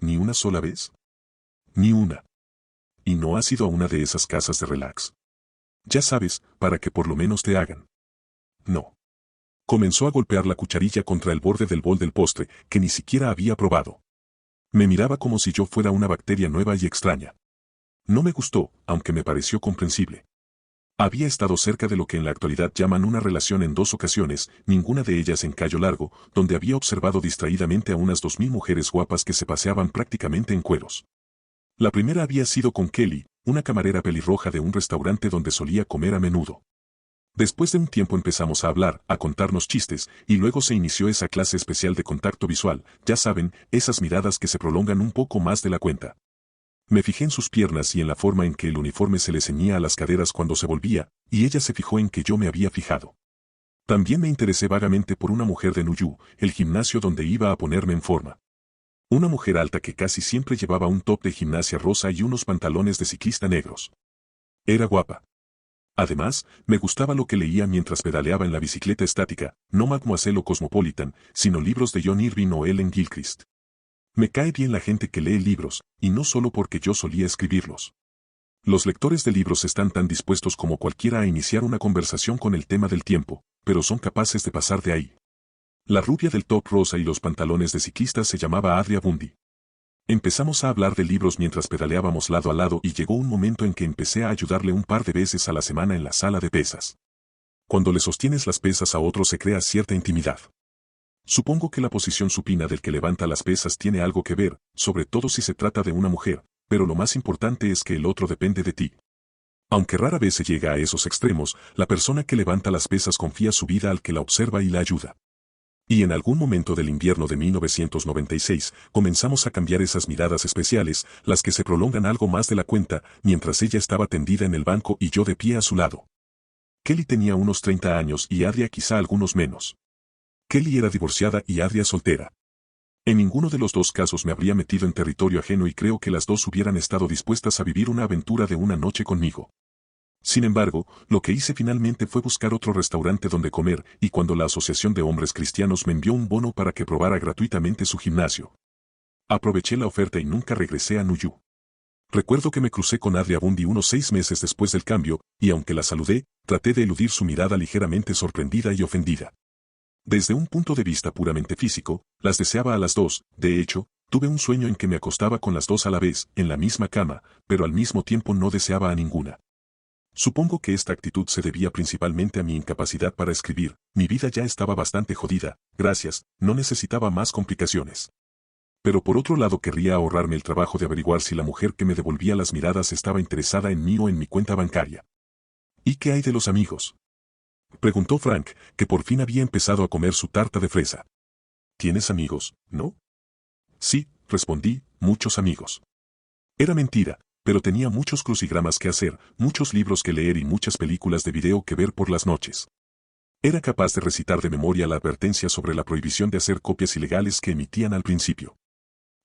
¿Ni una sola vez? Ni una. ¿Y no has ido a una de esas casas de relax? Ya sabes, para que por lo menos te hagan. No. Comenzó a golpear la cucharilla contra el borde del bol del postre, que ni siquiera había probado. Me miraba como si yo fuera una bacteria nueva y extraña. No me gustó, aunque me pareció comprensible. Había estado cerca de lo que en la actualidad llaman una relación en 2 ocasiones, ninguna de ellas en Cayo Largo, donde había observado distraídamente a unas 2000 mujeres guapas que se paseaban prácticamente en cueros. La primera había sido con Kelly, una camarera pelirroja de un restaurante donde solía comer a menudo. Después de un tiempo empezamos a hablar, a contarnos chistes, y luego se inició esa clase especial de contacto visual, ya saben, esas miradas que se prolongan un poco más de la cuenta. Me fijé en sus piernas y en la forma en que el uniforme se le ceñía a las caderas cuando se volvía, y ella se fijó en que yo me había fijado. También me interesé vagamente por una mujer de Nuyu, el gimnasio donde iba a ponerme en forma. Una mujer alta que casi siempre llevaba un top de gimnasia rosa y unos pantalones de ciclista negros. Era guapa. Además, me gustaba lo que leía mientras pedaleaba en la bicicleta estática, no Mademoiselle o Cosmopolitan, sino libros de John Irving o Ellen Gilchrist. Me cae bien la gente que lee libros, y no solo porque yo solía escribirlos. Los lectores de libros están tan dispuestos como cualquiera a iniciar una conversación con el tema del tiempo, pero son capaces de pasar de ahí. La rubia del top rosa y los pantalones de ciclista se llamaba Adria Bundy. Empezamos a hablar de libros mientras pedaleábamos lado a lado y llegó un momento en que empecé a ayudarle un par de veces a la semana en la sala de pesas. Cuando le sostienes las pesas a otro se crea cierta intimidad. Supongo que la posición supina del que levanta las pesas tiene algo que ver, sobre todo si se trata de una mujer, pero lo más importante es que el otro depende de ti. Aunque rara vez se llega a esos extremos, la persona que levanta las pesas confía su vida al que la observa y la ayuda. Y en algún momento del invierno de 1996, comenzamos a cambiar esas miradas especiales, las que se prolongan algo más de la cuenta, mientras ella estaba tendida en el banco y yo de pie a su lado. Kelly tenía unos 30 años y Adria quizá algunos menos. Kelly era divorciada y Adria soltera. En ninguno de los dos casos me habría metido en territorio ajeno y creo que las dos hubieran estado dispuestas a vivir una aventura de una noche conmigo. Sin embargo, lo que hice finalmente fue buscar otro restaurante donde comer, y cuando la Asociación de Hombres Cristianos me envió un bono para que probara gratuitamente su gimnasio, aproveché la oferta y nunca regresé a Nuyu. Recuerdo que me crucé con Adria Bundy unos 6 meses después del cambio, y aunque la saludé, traté de eludir su mirada ligeramente sorprendida y ofendida. Desde un punto de vista puramente físico, las deseaba a las dos. De hecho, tuve un sueño en que me acostaba con las dos a la vez, en la misma cama, pero al mismo tiempo no deseaba a ninguna. Supongo que esta actitud se debía principalmente a mi incapacidad para escribir. Mi vida ya estaba bastante jodida, gracias, no necesitaba más complicaciones. Pero por otro lado querría ahorrarme el trabajo de averiguar si la mujer que me devolvía las miradas estaba interesada en mí o en mi cuenta bancaria. ¿Y qué hay de los amigos?, preguntó Frank, que por fin había empezado a comer su tarta de fresa. ¿Tienes amigos, no? Sí, respondí, muchos amigos. Era mentira, pero tenía muchos crucigramas que hacer, muchos libros que leer y muchas películas de video que ver por las noches. Era capaz de recitar de memoria la advertencia sobre la prohibición de hacer copias ilegales que emitían al principio.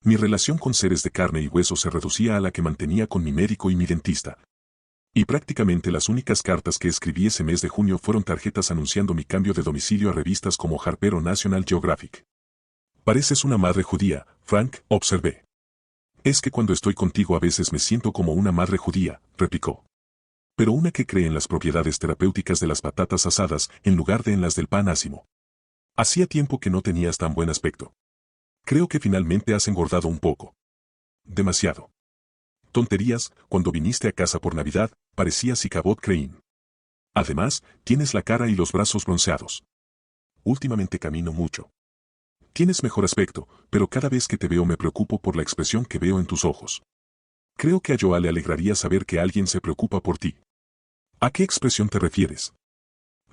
Mi relación con seres de carne y hueso se reducía a la que mantenía con mi médico y mi dentista. Y prácticamente las únicas cartas que escribí ese mes de junio fueron tarjetas anunciando mi cambio de domicilio a revistas como Harper o National Geographic. Pareces una madre judía, Frank, observé. Es que cuando estoy contigo a veces me siento como una madre judía, replicó. Pero una que cree en las propiedades terapéuticas de las patatas asadas en lugar de en las del pan ácimo. Hacía tiempo que no tenías tan buen aspecto. Creo que finalmente has engordado un poco. Demasiado. Tonterías, cuando viniste a casa por Navidad, parecías Ichabod Crane. Además, tienes la cara y los brazos bronceados. Últimamente camino mucho. Tienes mejor aspecto, pero cada vez que te veo me preocupo por la expresión que veo en tus ojos. Creo que a Joa le alegraría saber que alguien se preocupa por ti. ¿A qué expresión te refieres?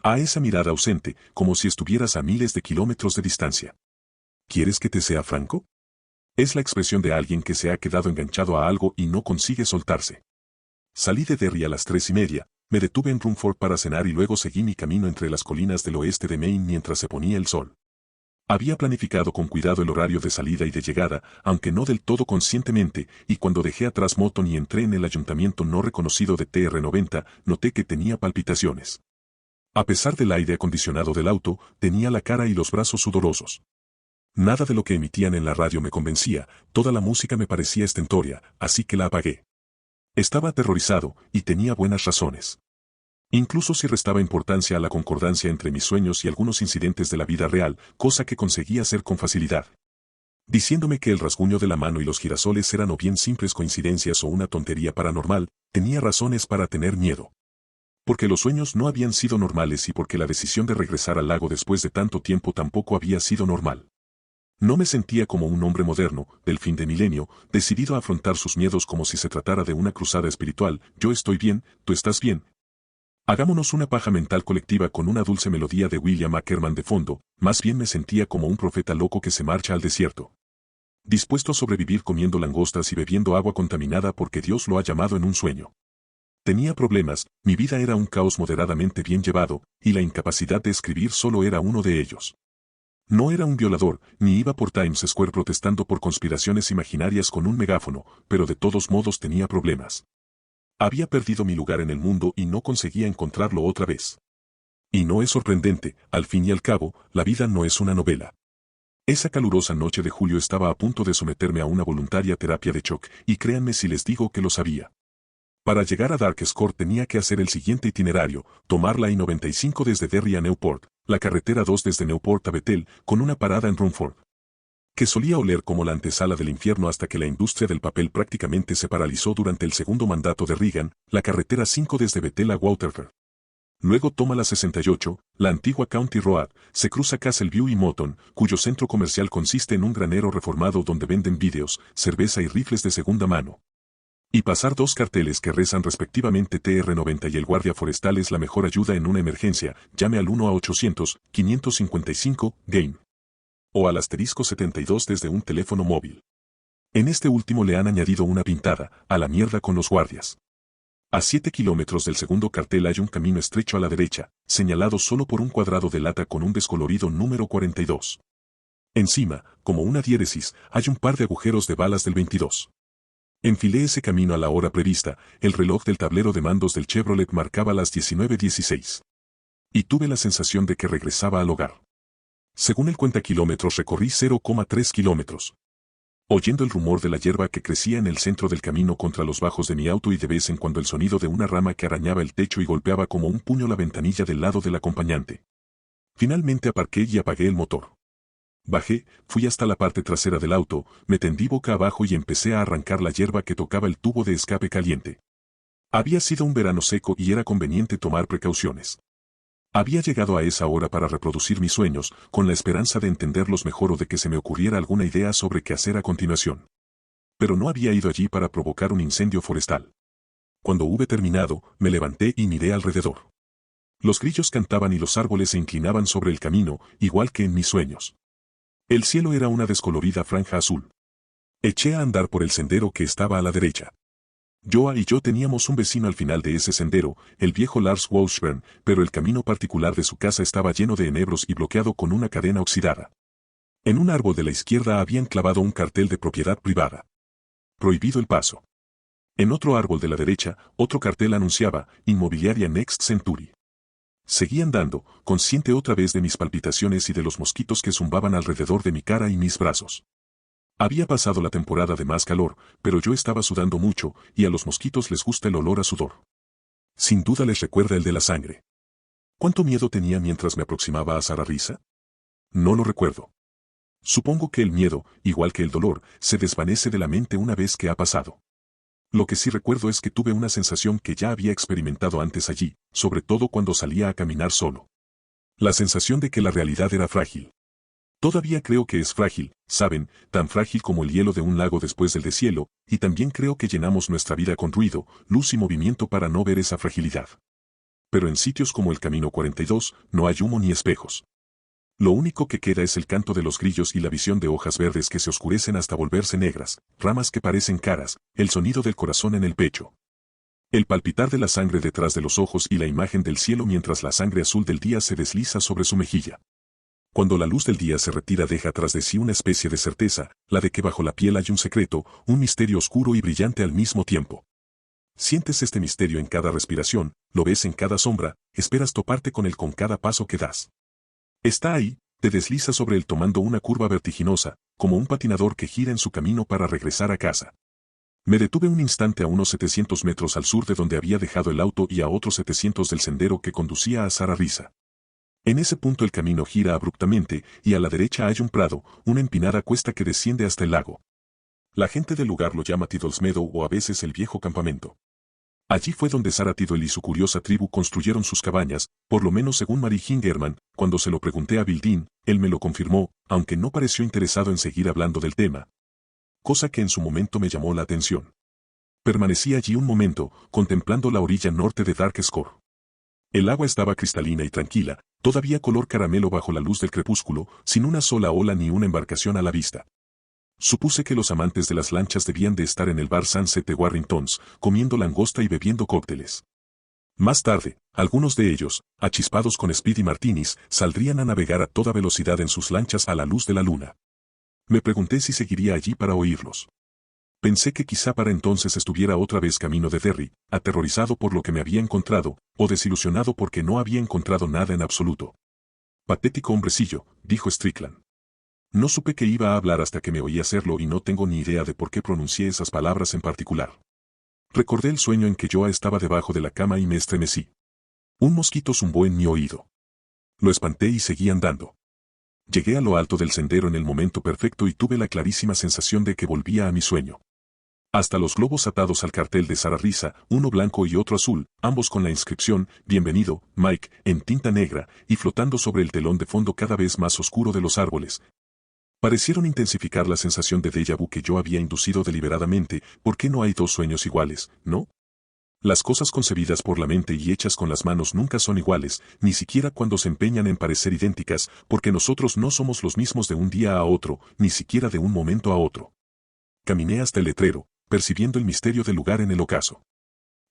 A esa mirada ausente, como si estuvieras a miles de kilómetros de distancia. ¿Quieres que te sea franco? Es la expresión de alguien que se ha quedado enganchado a algo y no consigue soltarse. Salí de Derry a las 3:30, me detuve en Rumford para cenar y luego seguí mi camino entre las colinas del oeste de Maine mientras se ponía el sol. Había planificado con cuidado el horario de salida y de llegada, aunque no del todo conscientemente, y cuando dejé atrás Moton y entré en el ayuntamiento no reconocido de TR-90, noté que tenía palpitaciones. A pesar del aire acondicionado del auto, tenía la cara y los brazos sudorosos. Nada de lo que emitían en la radio me convencía, toda la música me parecía estentórea, así que la apagué. Estaba aterrorizado, y tenía buenas razones. Incluso si restaba importancia a la concordancia entre mis sueños y algunos incidentes de la vida real, cosa que conseguía hacer con facilidad. Diciéndome que el rasguño de la mano y los girasoles eran o bien simples coincidencias o una tontería paranormal, tenía razones para tener miedo. Porque los sueños no habían sido normales y porque la decisión de regresar al lago después de tanto tiempo tampoco había sido normal. No me sentía como un hombre moderno, del fin de milenio, decidido a afrontar sus miedos como si se tratara de una cruzada espiritual. Yo estoy bien, tú estás bien. Hagámonos una paja mental colectiva con una dulce melodía de William Ackerman de fondo, más bien me sentía como un profeta loco que se marcha al desierto. Dispuesto a sobrevivir comiendo langostas y bebiendo agua contaminada porque Dios lo ha llamado en un sueño. Tenía problemas, mi vida era un caos moderadamente bien llevado, y la incapacidad de escribir solo era uno de ellos. No era un violador, ni iba por Times Square protestando por conspiraciones imaginarias con un megáfono, pero de todos modos tenía problemas. Había perdido mi lugar en el mundo y no conseguía encontrarlo otra vez. Y no es sorprendente, al fin y al cabo, la vida no es una novela. Esa calurosa noche de julio estaba a punto de someterme a una voluntaria terapia de shock, y créanme si les digo que lo sabía. Para llegar a Darkscore tenía que hacer el siguiente itinerario, tomar la I-95 desde Derry a Newport, la carretera 2 desde Newport a Bethel, con una parada en Rumford. Que solía oler como la antesala del infierno hasta que la industria del papel prácticamente se paralizó durante el segundo mandato de Reagan, la carretera 5 desde Bethel a Waterford. Luego toma la 68, la antigua County Road, se cruza Castle View y Moton, cuyo centro comercial consiste en un granero reformado donde venden vídeos, cerveza y rifles de segunda mano. Y pasar dos carteles que rezan respectivamente TR-90 y el guardia forestal es la mejor ayuda en una emergencia, llame al 1-800-555-GAME. O al *72 desde un teléfono móvil. En este último le han añadido una pintada, a la mierda con los guardias. A 7 kilómetros del segundo cartel hay un camino estrecho a la derecha, señalado solo por un cuadrado de lata con un descolorido número 42. Encima, como una diéresis, hay un par de agujeros de balas del 22. Enfilé ese camino a la hora prevista, el reloj del tablero de mandos del Chevrolet marcaba las 19:16. Y tuve la sensación de que regresaba al hogar. Según el cuentakilómetros recorrí 0,3 kilómetros. Oyendo el rumor de la hierba que crecía en el centro del camino contra los bajos de mi auto y de vez en cuando el sonido de una rama que arañaba el techo y golpeaba como un puño la ventanilla del lado del acompañante. Finalmente aparqué y apagué el motor. Bajé, fui hasta la parte trasera del auto, me tendí boca abajo y empecé a arrancar la hierba que tocaba el tubo de escape caliente. Había sido un verano seco y era conveniente tomar precauciones. Había llegado a esa hora para reproducir mis sueños, con la esperanza de entenderlos mejor o de que se me ocurriera alguna idea sobre qué hacer a continuación. Pero no había ido allí para provocar un incendio forestal. Cuando hube terminado, me levanté y miré alrededor. Los grillos cantaban y los árboles se inclinaban sobre el camino, igual que en mis sueños. El cielo era una descolorida franja azul. Eché a andar por el sendero que estaba a la derecha. Joa y yo teníamos un vecino al final de ese sendero, el viejo Lars Washburn, pero el camino particular de su casa estaba lleno de enebros y bloqueado con una cadena oxidada. En un árbol de la izquierda habían clavado un cartel de propiedad privada. Prohibido el paso. En otro árbol de la derecha, otro cartel anunciaba, Inmobiliaria Next Century. Seguí andando, consciente otra vez de mis palpitaciones y de los mosquitos que zumbaban alrededor de mi cara y mis brazos. Había pasado la temporada de más calor, pero yo estaba sudando mucho, y a los mosquitos les gusta el olor a sudor. Sin duda les recuerda el de la sangre. ¿Cuánto miedo tenía mientras me aproximaba a Sararisa? No lo recuerdo. Supongo que el miedo, igual que el dolor, se desvanece de la mente una vez que ha pasado. Lo que sí recuerdo es que tuve una sensación que ya había experimentado antes allí, sobre todo cuando salía a caminar solo. La sensación de que la realidad era frágil. Todavía creo que es frágil, ¿saben? Tan frágil como el hielo de un lago después del deshielo, y también creo que llenamos nuestra vida con ruido, luz y movimiento para no ver esa fragilidad. Pero en sitios como el Camino 42, no hay humo ni espejos. Lo único que queda es el canto de los grillos y la visión de hojas verdes que se oscurecen hasta volverse negras, ramas que parecen caras, el sonido del corazón en el pecho. El palpitar de la sangre detrás de los ojos y la imagen del cielo mientras la sangre azul del día se desliza sobre su mejilla. Cuando la luz del día se retira deja tras de sí una especie de certeza, la de que bajo la piel hay un secreto, un misterio oscuro y brillante al mismo tiempo. Sientes este misterio en cada respiración, lo ves en cada sombra, esperas toparte con él con cada paso que das. Está ahí, te desliza sobre él tomando una curva vertiginosa, como un patinador que gira en su camino para regresar a casa. Me detuve un instante a unos 700 metros al sur de donde había dejado el auto y a otros 700 del sendero que conducía a Sararrisa. En ese punto el camino gira abruptamente y a la derecha hay un prado, una empinada cuesta que desciende hasta el lago. La gente del lugar lo llama Tidal's Meadow o a veces el viejo campamento. Allí fue donde Sarah Tidwell y su curiosa tribu construyeron sus cabañas, por lo menos según Mary Hingerman. Cuando se lo pregunté a Bill Dean, él me lo confirmó, aunque no pareció interesado en seguir hablando del tema. Cosa que en su momento me llamó la atención. Permanecí allí un momento, contemplando la orilla norte de Dark Score. El agua estaba cristalina y tranquila, todavía color caramelo bajo la luz del crepúsculo, sin una sola ola ni una embarcación a la vista. Supuse que los amantes de las lanchas debían de estar en el bar Sunset de Warringtons, comiendo langosta y bebiendo cócteles. Más tarde, algunos de ellos, achispados con Speedy Martinis, saldrían a navegar a toda velocidad en sus lanchas a la luz de la luna. Me pregunté si seguiría allí para oírlos. Pensé que quizá para entonces estuviera otra vez camino de Derry, aterrorizado por lo que me había encontrado, o desilusionado porque no había encontrado nada en absoluto. Patético hombrecillo, dijo Strickland. No supe que iba a hablar hasta que me oí hacerlo y no tengo ni idea de por qué pronuncié esas palabras en particular. Recordé el sueño en que yo estaba debajo de la cama y me estremecí. Un mosquito zumbó en mi oído. Lo espanté y seguí andando. Llegué a lo alto del sendero en el momento perfecto y tuve la clarísima sensación de que volvía a mi sueño. Hasta los globos atados al cartel de Sararrisa, uno blanco y otro azul, ambos con la inscripción, Bienvenido, Mike, en tinta negra, y flotando sobre el telón de fondo cada vez más oscuro de los árboles. Parecieron intensificar la sensación de déjà vu que yo había inducido deliberadamente. ¿Por qué no hay dos sueños iguales, no? Las cosas concebidas por la mente y hechas con las manos nunca son iguales, ni siquiera cuando se empeñan en parecer idénticas, porque nosotros no somos los mismos de un día a otro, ni siquiera de un momento a otro. Caminé hasta el letrero, percibiendo el misterio del lugar en el ocaso.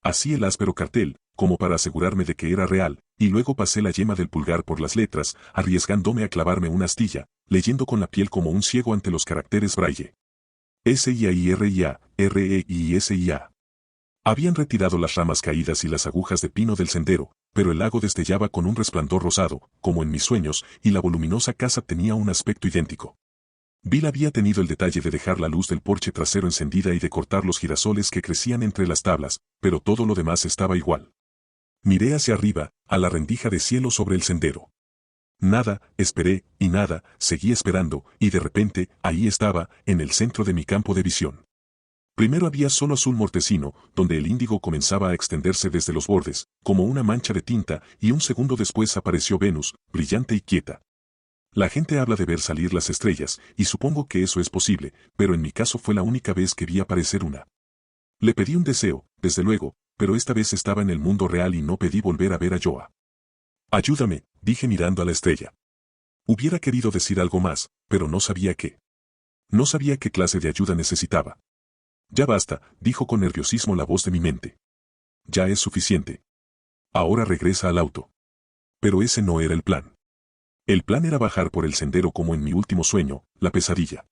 Así el áspero cartel, como para asegurarme de que era real, y luego pasé la yema del pulgar por las letras, arriesgándome a clavarme una astilla, leyendo con la piel como un ciego ante los caracteres braille. S-I-A-I-R-I-A, R-E-I-S-I-A. Habían retirado las ramas caídas y las agujas de pino del sendero, pero el lago destellaba con un resplandor rosado, como en mis sueños, y la voluminosa casa tenía un aspecto idéntico. Bill había tenido el detalle de dejar la luz del porche trasero encendida y de cortar los girasoles que crecían entre las tablas, pero todo lo demás estaba igual. Miré hacia arriba, a la rendija de cielo sobre el sendero. Nada, esperé, y nada, seguí esperando, y de repente, ahí estaba, en el centro de mi campo de visión. Primero había solo azul mortecino, donde el índigo comenzaba a extenderse desde los bordes, como una mancha de tinta, y un segundo después apareció Venus, brillante y quieta. La gente habla de ver salir las estrellas, y supongo que eso es posible, pero en mi caso fue la única vez que vi aparecer una. Le pedí un deseo, desde luego, pero esta vez estaba en el mundo real y no pedí volver a ver a Joa. Ayúdame, dije mirando a la estrella. Hubiera querido decir algo más, pero no sabía qué. No sabía qué clase de ayuda necesitaba. Ya basta, dijo con nerviosismo la voz de mi mente. Ya es suficiente. Ahora regresa al auto. Pero ese no era el plan. El plan era bajar por el sendero como en mi último sueño, la pesadilla.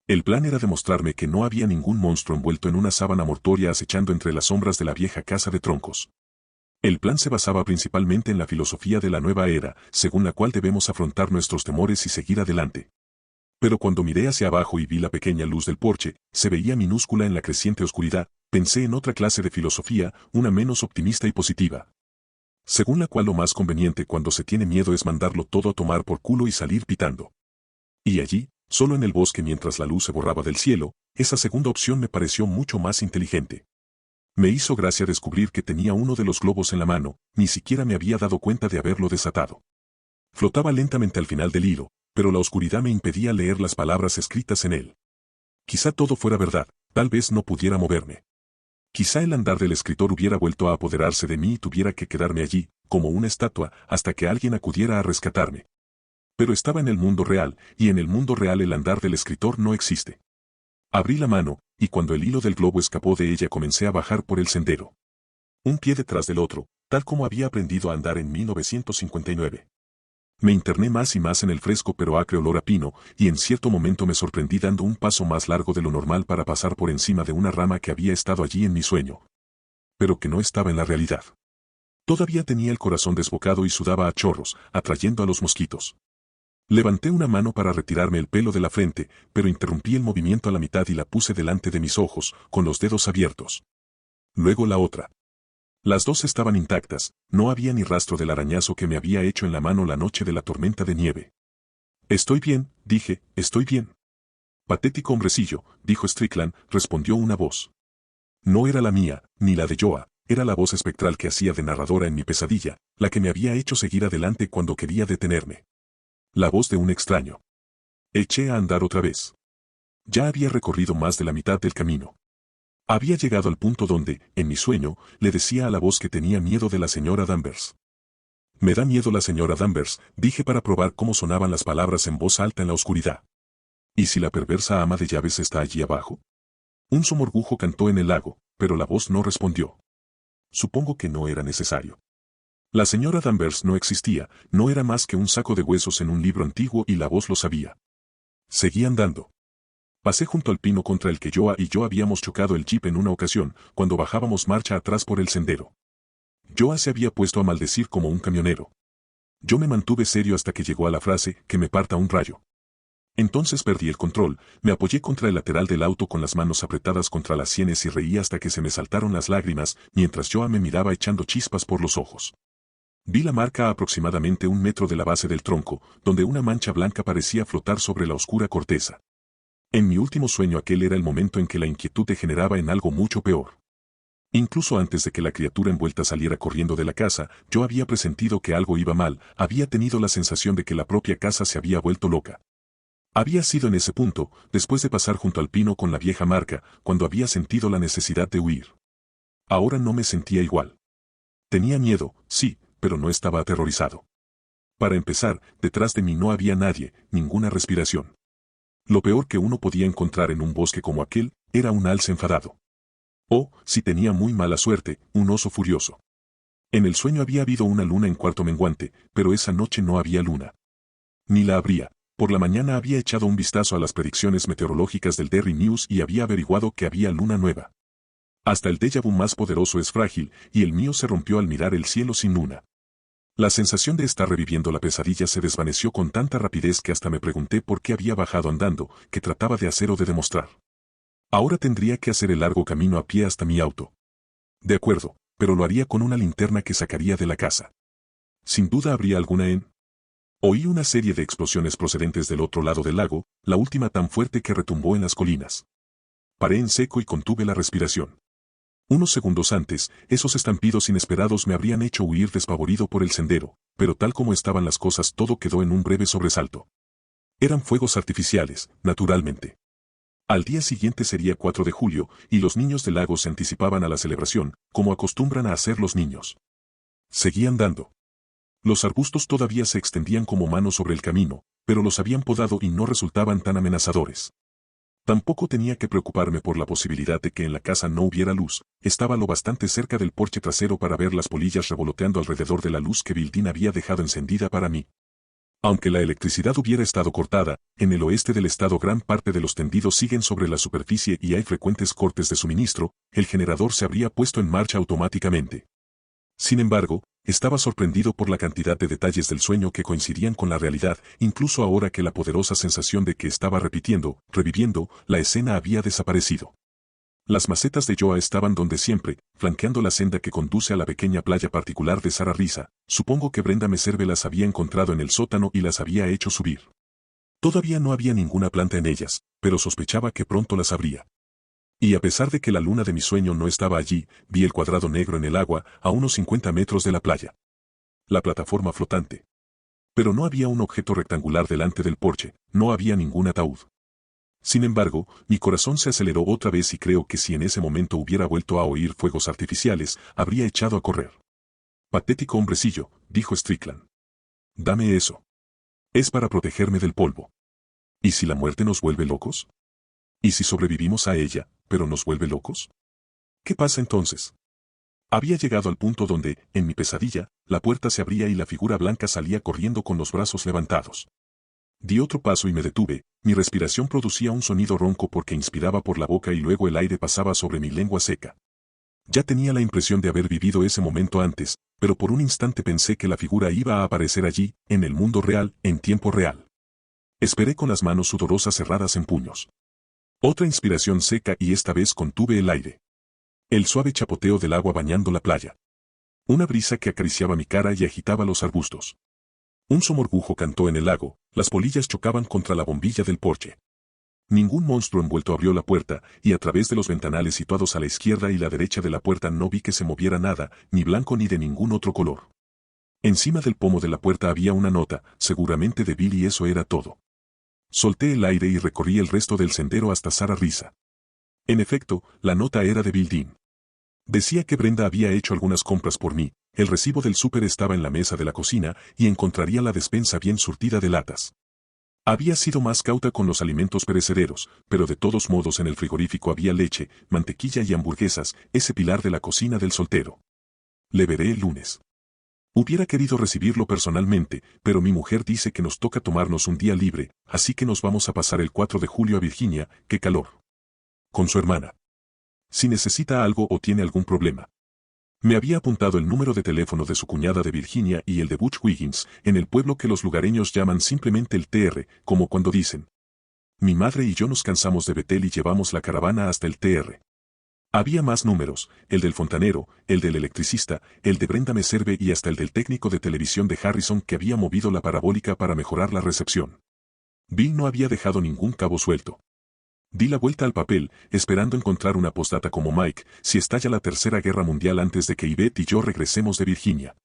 El plan era demostrarme que no había ningún monstruo envuelto en una sábana mortuoria acechando entre las sombras de la vieja casa de troncos. El plan se basaba principalmente en la filosofía de la nueva era, según la cual debemos afrontar nuestros temores y seguir adelante. Pero cuando miré hacia abajo y vi la pequeña luz del porche, se veía minúscula en la creciente oscuridad, pensé en otra clase de filosofía, una menos optimista y positiva. Según la cual lo más conveniente cuando se tiene miedo es mandarlo todo a tomar por culo y salir pitando. Y allí, solo en el bosque mientras la luz se borraba del cielo, esa segunda opción me pareció mucho más inteligente. Me hizo gracia descubrir que tenía uno de los globos en la mano, ni siquiera me había dado cuenta de haberlo desatado. Flotaba lentamente al final del hilo, pero la oscuridad me impedía leer las palabras escritas en él. Quizá todo fuera verdad, tal vez no pudiera moverme. Quizá el andar del escritor hubiera vuelto a apoderarse de mí y tuviera que quedarme allí, como una estatua, hasta que alguien acudiera a rescatarme. Pero estaba en el mundo real, y en el mundo real el andar del escritor no existe. Abrí la mano, y cuando el hilo del globo escapó de ella comencé a bajar por el sendero. Un pie detrás del otro, tal como había aprendido a andar en 1959. Me interné más y más en el fresco pero acre olor a pino, y en cierto momento me sorprendí dando un paso más largo de lo normal para pasar por encima de una rama que había estado allí en mi sueño, pero que no estaba en la realidad. Todavía tenía el corazón desbocado y sudaba a chorros, atrayendo a los mosquitos. Levanté una mano para retirarme el pelo de la frente, pero interrumpí el movimiento a la mitad y la puse delante de mis ojos, con los dedos abiertos. Luego la otra. Las dos estaban intactas, no había ni rastro del arañazo que me había hecho en la mano la noche de la tormenta de nieve. Estoy bien, dije, estoy bien. Patético hombrecillo, dijo Strickland, respondió una voz. No era la mía, ni la de Joa, era la voz espectral que hacía de narradora en mi pesadilla, la que me había hecho seguir adelante cuando quería detenerme. La voz de un extraño. Eché a andar otra vez. Ya había recorrido más de la mitad del camino. Había llegado al punto donde, en mi sueño, le decía a la voz que tenía miedo de la señora Danvers. Me da miedo la señora Danvers, dije para probar cómo sonaban las palabras en voz alta en la oscuridad. ¿Y si la perversa ama de llaves está allí abajo? Un somorgujo cantó en el lago, pero la voz no respondió. Supongo que no era necesario. La señora Danvers no existía, no era más que un saco de huesos en un libro antiguo y la voz lo sabía. Seguí andando. Pasé junto al pino contra el que Joa y yo habíamos chocado el jeep en una ocasión, cuando bajábamos marcha atrás por el sendero. Joa se había puesto a maldecir como un camionero. Yo me mantuve serio hasta que llegó a la frase, que me parta un rayo. Entonces perdí el control, me apoyé contra el lateral del auto con las manos apretadas contra las sienes y reí hasta que se me saltaron las lágrimas, mientras Joa me miraba echando chispas por los ojos. Vi la marca a aproximadamente 1 metro de la base del tronco, donde una mancha blanca parecía flotar sobre la oscura corteza. En mi último sueño aquel era el momento en que la inquietud degeneraba en algo mucho peor. Incluso antes de que la criatura envuelta saliera corriendo de la casa, yo había presentido que algo iba mal, había tenido la sensación de que la propia casa se había vuelto loca. Había sido en ese punto, después de pasar junto al pino con la vieja marca, cuando había sentido la necesidad de huir. Ahora no me sentía igual. Tenía miedo, sí, pero no estaba aterrorizado. Para empezar, detrás de mí no había nadie, ninguna respiración. Lo peor que uno podía encontrar en un bosque como aquel, era un alce enfadado. O, si tenía muy mala suerte, un oso furioso. En el sueño había habido una luna en cuarto menguante, pero esa noche no había luna. Ni la habría. Por la mañana había echado un vistazo a las predicciones meteorológicas del Daily News y había averiguado que había luna nueva. Hasta el déjà vu más poderoso es frágil, y el mío se rompió al mirar el cielo sin luna. La sensación de estar reviviendo la pesadilla se desvaneció con tanta rapidez que hasta me pregunté por qué había bajado andando, qué trataba de hacer o de demostrar. Ahora tendría que hacer el largo camino a pie hasta mi auto. De acuerdo, pero lo haría con una linterna que sacaría de la casa. Sin duda habría alguna en... Oí una serie de explosiones procedentes del otro lado del lago, la última tan fuerte que retumbó en las colinas. Paré en seco y contuve la respiración. Unos segundos antes, esos estampidos inesperados me habrían hecho huir despavorido por el sendero, pero tal como estaban las cosas todo quedó en un breve sobresalto. Eran fuegos artificiales, naturalmente. Al día siguiente sería 4 de julio, y los niños del lago se anticipaban a la celebración, como acostumbran a hacer los niños. Seguí andando. Los arbustos todavía se extendían como manos sobre el camino, pero los habían podado y no resultaban tan amenazadores. Tampoco tenía que preocuparme por la posibilidad de que en la casa no hubiera luz, estaba lo bastante cerca del porche trasero para ver las polillas revoloteando alrededor de la luz que Bildín había dejado encendida para mí. Aunque la electricidad hubiera estado cortada, en el oeste del estado gran parte de los tendidos siguen sobre la superficie y hay frecuentes cortes de suministro, el generador se habría puesto en marcha automáticamente. Sin embargo, estaba sorprendido por la cantidad de detalles del sueño que coincidían con la realidad, incluso ahora que la poderosa sensación de que estaba reviviendo, la escena había desaparecido. Las macetas de Joa estaban donde siempre, flanqueando la senda que conduce a la pequeña playa particular de Sara Risa. Supongo que Brenda Meserve las había encontrado en el sótano y las había hecho subir. Todavía no había ninguna planta en ellas, pero sospechaba que pronto las habría. Y a pesar de que la luna de mi sueño no estaba allí, vi el cuadrado negro en el agua, a unos 50 metros de la playa. La plataforma flotante. Pero no había un objeto rectangular delante del porche, no había ningún ataúd. Sin embargo, mi corazón se aceleró otra vez y creo que si en ese momento hubiera vuelto a oír fuegos artificiales, habría echado a correr. Patético hombrecillo, dijo Strickland. Dame eso. Es para protegerme del polvo. ¿Y si la muerte nos vuelve locos? ¿Y si sobrevivimos a ella, pero nos vuelve locos? ¿Qué pasa entonces? Había llegado al punto donde, en mi pesadilla, la puerta se abría y la figura blanca salía corriendo con los brazos levantados. Di otro paso y me detuve, mi respiración producía un sonido ronco porque inspiraba por la boca y luego el aire pasaba sobre mi lengua seca. Ya tenía la impresión de haber vivido ese momento antes, pero por un instante pensé que la figura iba a aparecer allí, en el mundo real, en tiempo real. Esperé con las manos sudorosas cerradas en puños. Otra inspiración seca y esta vez contuve el aire. El suave chapoteo del agua bañando la playa. Una brisa que acariciaba mi cara y agitaba los arbustos. Un somorgujo cantó en el lago, las polillas chocaban contra la bombilla del porche. Ningún monstruo envuelto abrió la puerta, y a través de los ventanales situados a la izquierda y la derecha de la puerta no vi que se moviera nada, ni blanco ni de ningún otro color. Encima del pomo de la puerta había una nota, seguramente de Bill y eso era todo. Solté el aire y recorrí el resto del sendero hasta Sarah Risa. En efecto, la nota era de Bill Dean. Decía que Brenda había hecho algunas compras por mí, el recibo del súper estaba en la mesa de la cocina y encontraría la despensa bien surtida de latas. Había sido más cauta con los alimentos perecederos, pero de todos modos en el frigorífico había leche, mantequilla y hamburguesas, ese pilar de la cocina del soltero. Le veré el lunes. Hubiera querido recibirlo personalmente, pero mi mujer dice que nos toca tomarnos un día libre, así que nos vamos a pasar el 4 de julio a Virginia, qué calor. Con su hermana. Si necesita algo o tiene algún problema. Me había apuntado el número de teléfono de su cuñada de Virginia y el de Butch Wiggins, en el pueblo que los lugareños llaman simplemente el TR, como cuando dicen. Mi madre y yo nos cansamos de Betel y llevamos la caravana hasta el TR. Había más números, el del fontanero, el del electricista, el de Brenda Meserve y hasta el del técnico de televisión de Harrison que había movido la parabólica para mejorar la recepción. Bill no había dejado ningún cabo suelto. Di la vuelta al papel, esperando encontrar una postdata como Mike, si estalla la Tercera Guerra Mundial antes de que Yvette y yo regresemos de Virginia.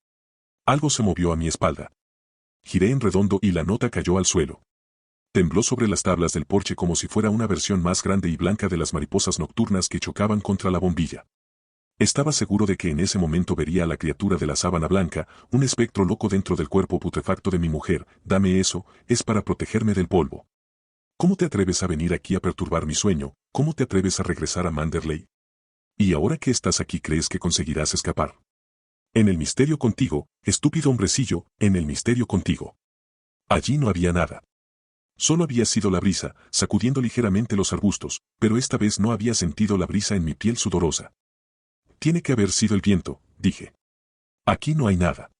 Algo se movió a mi espalda. Giré en redondo y la nota cayó al suelo. Tembló sobre las tablas del porche como si fuera una versión más grande y blanca de las mariposas nocturnas que chocaban contra la bombilla. Estaba seguro de que en ese momento vería a la criatura de la sábana blanca, un espectro loco dentro del cuerpo putrefacto de mi mujer. Dame eso, es para protegerme del polvo. ¿Cómo te atreves a venir aquí a perturbar mi sueño? ¿Cómo te atreves a regresar a Manderley? ¿Y ahora que estás aquí crees que conseguirás escapar? En el misterio contigo, estúpido hombrecillo, en el misterio contigo. Allí no había nada. Solo había sido la brisa, sacudiendo ligeramente los arbustos, pero esta vez no había sentido la brisa en mi piel sudorosa. Tiene que haber sido el viento, dije. Aquí no hay nada.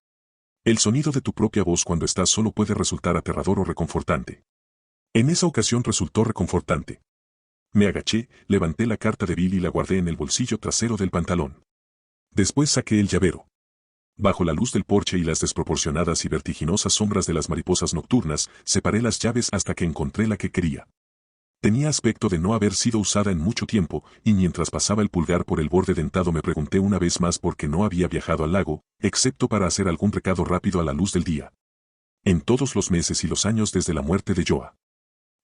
El sonido de tu propia voz cuando estás solo puede resultar aterrador o reconfortante. En esa ocasión resultó reconfortante. Me agaché, levanté la carta de Bill y la guardé en el bolsillo trasero del pantalón. Después saqué el llavero. Bajo la luz del porche y las desproporcionadas y vertiginosas sombras de las mariposas nocturnas, separé las llaves hasta que encontré la que quería. Tenía aspecto de no haber sido usada en mucho tiempo, y mientras pasaba el pulgar por el borde dentado me pregunté una vez más por qué no había viajado al lago, excepto para hacer algún recado rápido a la luz del día. En todos los meses y los años desde la muerte de Joa.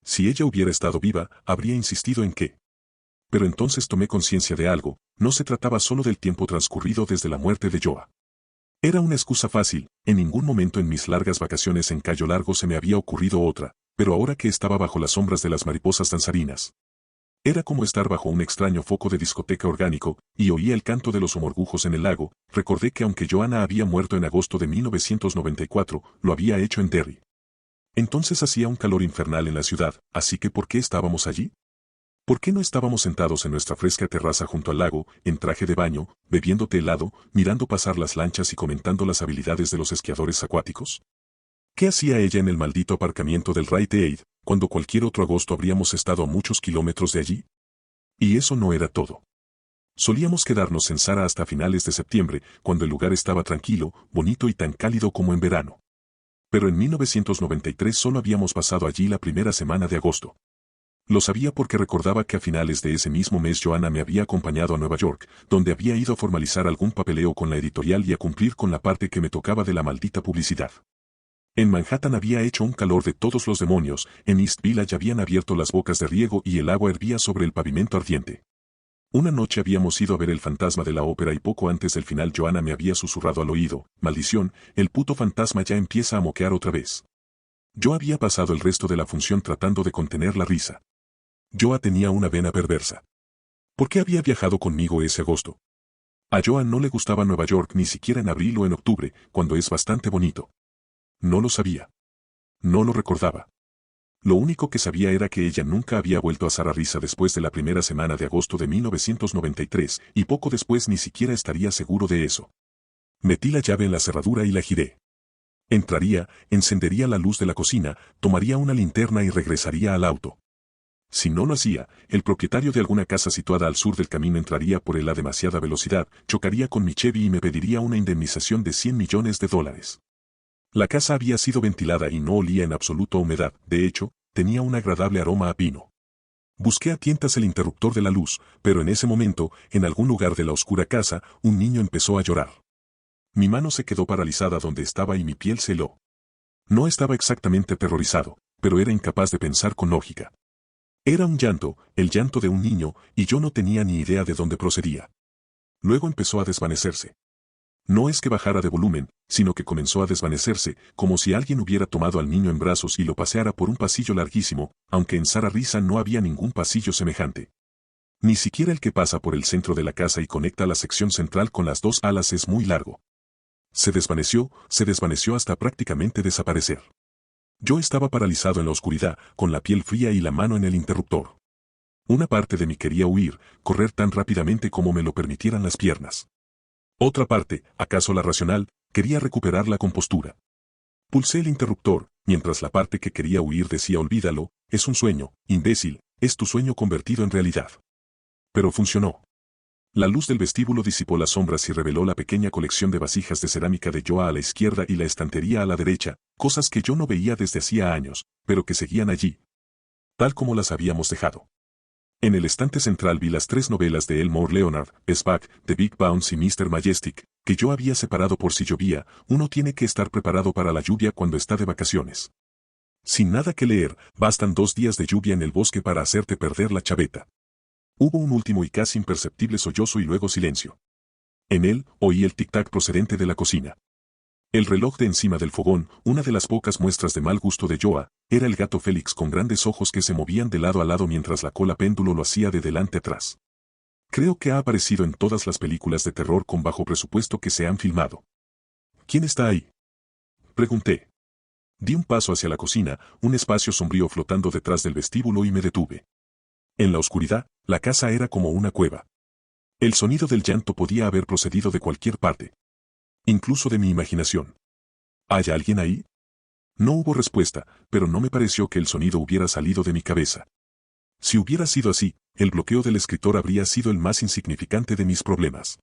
Si ella hubiera estado viva, habría insistido en que. Pero entonces tomé conciencia de algo, no se trataba solo del tiempo transcurrido desde la muerte de Joa. Era una excusa fácil, en ningún momento en mis largas vacaciones en Cayo Largo se me había ocurrido otra, pero ahora que estaba bajo las sombras de las mariposas danzarinas. Era como estar bajo un extraño foco de discoteca orgánico, y oía el canto de los omorgujos en el lago, recordé que aunque Joanna había muerto en agosto de 1994, lo había hecho en Derry. Entonces hacía un calor infernal en la ciudad, así que ¿por qué estábamos allí? ¿Por qué no estábamos sentados en nuestra fresca terraza junto al lago, en traje de baño, bebiendo té helado, mirando pasar las lanchas y comentando las habilidades de los esquiadores acuáticos? ¿Qué hacía ella en el maldito aparcamiento del Rite Aid, cuando cualquier otro agosto habríamos estado a muchos kilómetros de allí? Y eso no era todo. Solíamos quedarnos en Sara hasta finales de septiembre, cuando el lugar estaba tranquilo, bonito y tan cálido como en verano. Pero en 1993 solo habíamos pasado allí la primera semana de agosto. Lo sabía porque recordaba que a finales de ese mismo mes Joanna me había acompañado a Nueva York, donde había ido a formalizar algún papeleo con la editorial y a cumplir con la parte que me tocaba de la maldita publicidad. En Manhattan había hecho un calor de todos los demonios, en East Village habían abierto las bocas de riego y el agua hervía sobre el pavimento ardiente. Una noche habíamos ido a ver El fantasma de la ópera y poco antes del final Joanna me había susurrado al oído, maldición, el puto fantasma ya empieza a moquear otra vez. Yo había pasado el resto de la función tratando de contener la risa. Joa tenía una vena perversa. ¿Por qué había viajado conmigo ese agosto? A Joa no le gustaba Nueva York ni siquiera en abril o en octubre, cuando es bastante bonito. No lo sabía. No lo recordaba. Lo único que sabía era que ella nunca había vuelto a Sararisa después de la primera semana de agosto de 1993, y poco después ni siquiera estaría seguro de eso. Metí la llave en la cerradura y la giré. Entraría, encendería la luz de la cocina, tomaría una linterna y regresaría al auto. Si no lo hacía, el propietario de alguna casa situada al sur del camino entraría por él a demasiada velocidad, chocaría con mi Chevy y me pediría una indemnización de $100 millones. La casa había sido ventilada y no olía en absoluto a humedad, de hecho, tenía un agradable aroma a pino. Busqué a tientas el interruptor de la luz, pero en ese momento, en algún lugar de la oscura casa, un niño empezó a llorar. Mi mano se quedó paralizada donde estaba y mi piel se heló. No estaba exactamente aterrorizado, pero era incapaz de pensar con lógica. Era un llanto, el llanto de un niño, y yo no tenía ni idea de dónde procedía. Luego empezó a desvanecerse. No es que bajara de volumen, sino que comenzó a desvanecerse, como si alguien hubiera tomado al niño en brazos y lo paseara por un pasillo larguísimo, aunque en Sararisa no había ningún pasillo semejante. Ni siquiera el que pasa por el centro de la casa y conecta la sección central con las dos alas es muy largo. Se desvaneció hasta prácticamente desaparecer. Yo estaba paralizado en la oscuridad, con la piel fría y la mano en el interruptor. Una parte de mí quería huir, correr tan rápidamente como me lo permitieran las piernas. Otra parte, acaso la racional, quería recuperar la compostura. Pulsé el interruptor, mientras la parte que quería huir decía olvídalo, es un sueño, imbécil, es tu sueño convertido en realidad. Pero funcionó. La luz del vestíbulo disipó las sombras y reveló la pequeña colección de vasijas de cerámica de Joa a la izquierda y la estantería a la derecha, cosas que yo no veía desde hacía años, pero que seguían allí. Tal como las habíamos dejado. En el estante central vi las 3 novelas de Elmore Leonard, Spack, The Big Bounce y Mr. Majestic, que yo había separado por si llovía. Uno tiene que estar preparado para la lluvia cuando está de vacaciones. Sin nada que leer, bastan 2 días de lluvia en el bosque para hacerte perder la chaveta. Hubo un último y casi imperceptible sollozo y luego silencio. En él, oí el tic-tac procedente de la cocina. El reloj de encima del fogón, una de las pocas muestras de mal gusto de Joa, era el gato Félix con grandes ojos que se movían de lado a lado mientras la cola péndulo lo hacía de delante atrás. Creo que ha aparecido en todas las películas de terror con bajo presupuesto que se han filmado. ¿Quién está ahí? Pregunté. Di un paso hacia la cocina, un espacio sombrío flotando detrás del vestíbulo y me detuve. En la oscuridad, la casa era como una cueva. El sonido del llanto podía haber procedido de cualquier parte. Incluso de mi imaginación. ¿Hay alguien ahí? No hubo respuesta, pero no me pareció que el sonido hubiera salido de mi cabeza. Si hubiera sido así, el bloqueo del escritor habría sido el más insignificante de mis problemas.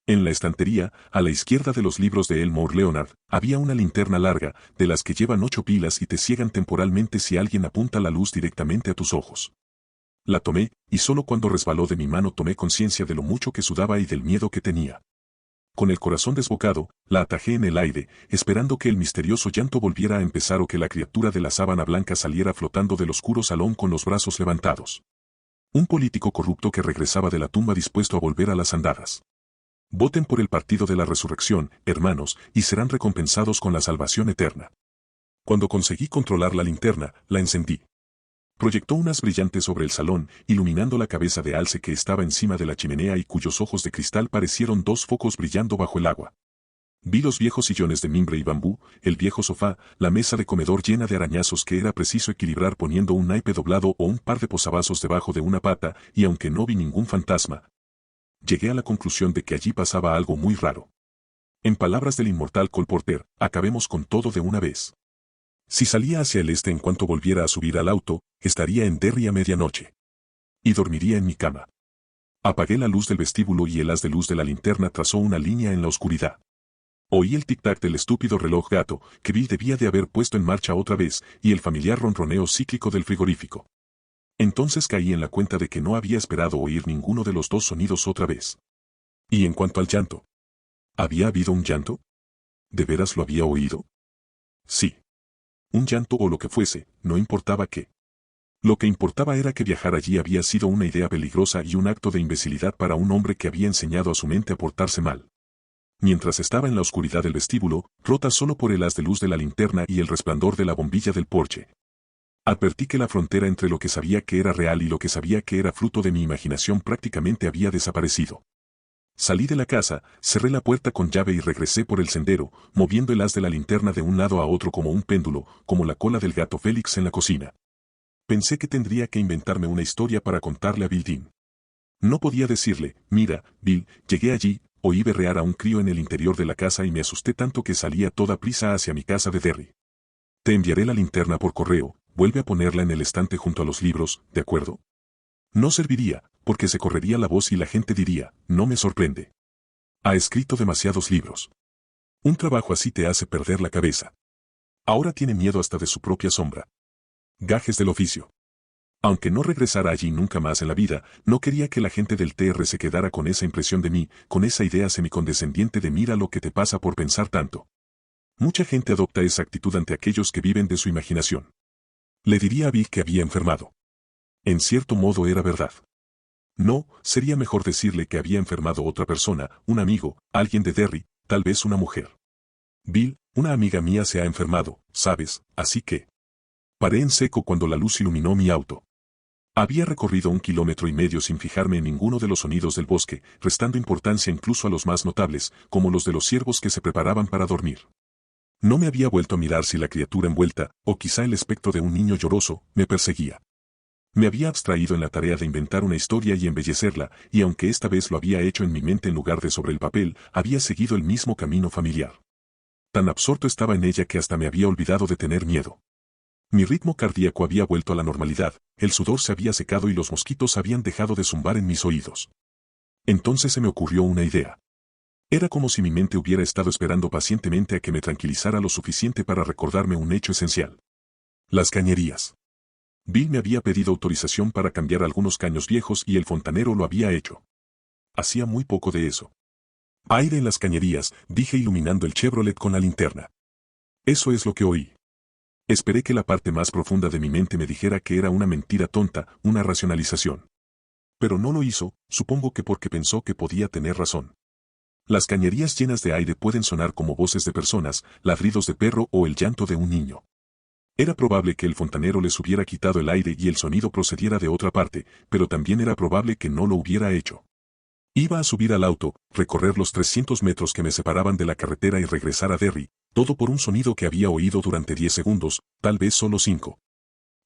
En la estantería, a la izquierda de los libros de Elmore Leonard, había una linterna larga, de las que llevan 8 pilas y te ciegan temporalmente si alguien apunta la luz directamente a tus ojos. La tomé, y solo cuando resbaló de mi mano tomé conciencia de lo mucho que sudaba y del miedo que tenía. Con el corazón desbocado, la atajé en el aire, esperando que el misterioso llanto volviera a empezar o que la criatura de la sábana blanca saliera flotando del oscuro salón con los brazos levantados. Un político corrupto que regresaba de la tumba dispuesto a volver a las andadas. Voten por el partido de la resurrección, hermanos, y serán recompensados con la salvación eterna. Cuando conseguí controlar la linterna, la encendí. Proyectó unas brillantes sobre el salón, iluminando la cabeza de alce que estaba encima de la chimenea y cuyos ojos de cristal parecieron 2 focos brillando bajo el agua. Vi los viejos sillones de mimbre y bambú, el viejo sofá, la mesa de comedor llena de arañazos que era preciso equilibrar poniendo un naipe doblado o un par de posavasos debajo de una pata, y aunque no vi ningún fantasma, llegué a la conclusión de que allí pasaba algo muy raro. En palabras del inmortal Cole Porter, acabemos con todo de una vez. Si salía hacia el este en cuanto volviera a subir al auto, estaría en Derry a medianoche. Y dormiría en mi cama. Apagué la luz del vestíbulo y el haz de luz de la linterna trazó una línea en la oscuridad. Oí el tic-tac del estúpido reloj gato, que Bill debía de haber puesto en marcha otra vez, y el familiar ronroneo cíclico del frigorífico. Entonces caí en la cuenta de que no había esperado oír ninguno de los dos sonidos otra vez. Y en cuanto al llanto, ¿había habido un llanto? ¿De veras lo había oído? Sí. Un llanto o lo que fuese, no importaba qué. Lo que importaba era que viajar allí había sido una idea peligrosa y un acto de imbecilidad para un hombre que había enseñado a su mente a portarse mal. Mientras estaba en la oscuridad del vestíbulo, rota solo por el haz de luz de la linterna y el resplandor de la bombilla del porche, advertí que la frontera entre lo que sabía que era real y lo que sabía que era fruto de mi imaginación prácticamente había desaparecido. Salí de la casa, cerré la puerta con llave y regresé por el sendero, moviendo el haz de la linterna de un lado a otro como un péndulo, como la cola del gato Félix en la cocina. Pensé que tendría que inventarme una historia para contarle a Bill Dean. No podía decirle, mira, Bill, llegué allí, oí berrear a un crío en el interior de la casa y me asusté tanto que salí a toda prisa hacia mi casa de Derry. Te enviaré la linterna por correo, vuelve a ponerla en el estante junto a los libros, ¿de acuerdo? No serviría, porque se correría la voz y la gente diría, no me sorprende. Ha escrito demasiados libros. Un trabajo así te hace perder la cabeza. Ahora tiene miedo hasta de su propia sombra. Gajes del oficio. Aunque no regresara allí nunca más en la vida, no quería que la gente del TR se quedara con esa impresión de mí, con esa idea semicondescendiente de mira lo que te pasa por pensar tanto. Mucha gente adopta esa actitud ante aquellos que viven de su imaginación. Le diría a Vic que había enfermado. En cierto modo era verdad. No, sería mejor decirle que había enfermado otra persona, un amigo, alguien de Derry, tal vez una mujer. Bill, una amiga mía se ha enfermado, ¿sabes? Así que... Paré en seco cuando la luz iluminó mi auto. Había recorrido 1,5 kilómetros sin fijarme en ninguno de los sonidos del bosque, restando importancia incluso a los más notables, como los de los ciervos que se preparaban para dormir. No me había vuelto a mirar si la criatura envuelta, o quizá el espectro de un niño lloroso, me perseguía. Me había abstraído en la tarea de inventar una historia y embellecerla, y aunque esta vez lo había hecho en mi mente en lugar de sobre el papel, había seguido el mismo camino familiar. Tan absorto estaba en ella que hasta me había olvidado de tener miedo. Mi ritmo cardíaco había vuelto a la normalidad, el sudor se había secado y los mosquitos habían dejado de zumbar en mis oídos. Entonces se me ocurrió una idea. Era como si mi mente hubiera estado esperando pacientemente a que me tranquilizara lo suficiente para recordarme un hecho esencial. Las cañerías. Bill me había pedido autorización para cambiar algunos caños viejos y el fontanero lo había hecho. Hacía muy poco de eso. Aire en las cañerías, dije iluminando el Chevrolet con la linterna. Eso es lo que oí. Esperé que la parte más profunda de mi mente me dijera que era una mentira tonta, una racionalización. Pero no lo hizo, supongo que porque pensó que podía tener razón. Las cañerías llenas de aire pueden sonar como voces de personas, ladridos de perro o el llanto de un niño. Era probable que el fontanero les hubiera quitado el aire y el sonido procediera de otra parte, pero también era probable que no lo hubiera hecho. Iba a subir al auto, recorrer los 300 metros que me separaban de la carretera y regresar a Derry, todo por un sonido que había oído durante 10 segundos, tal vez solo 5.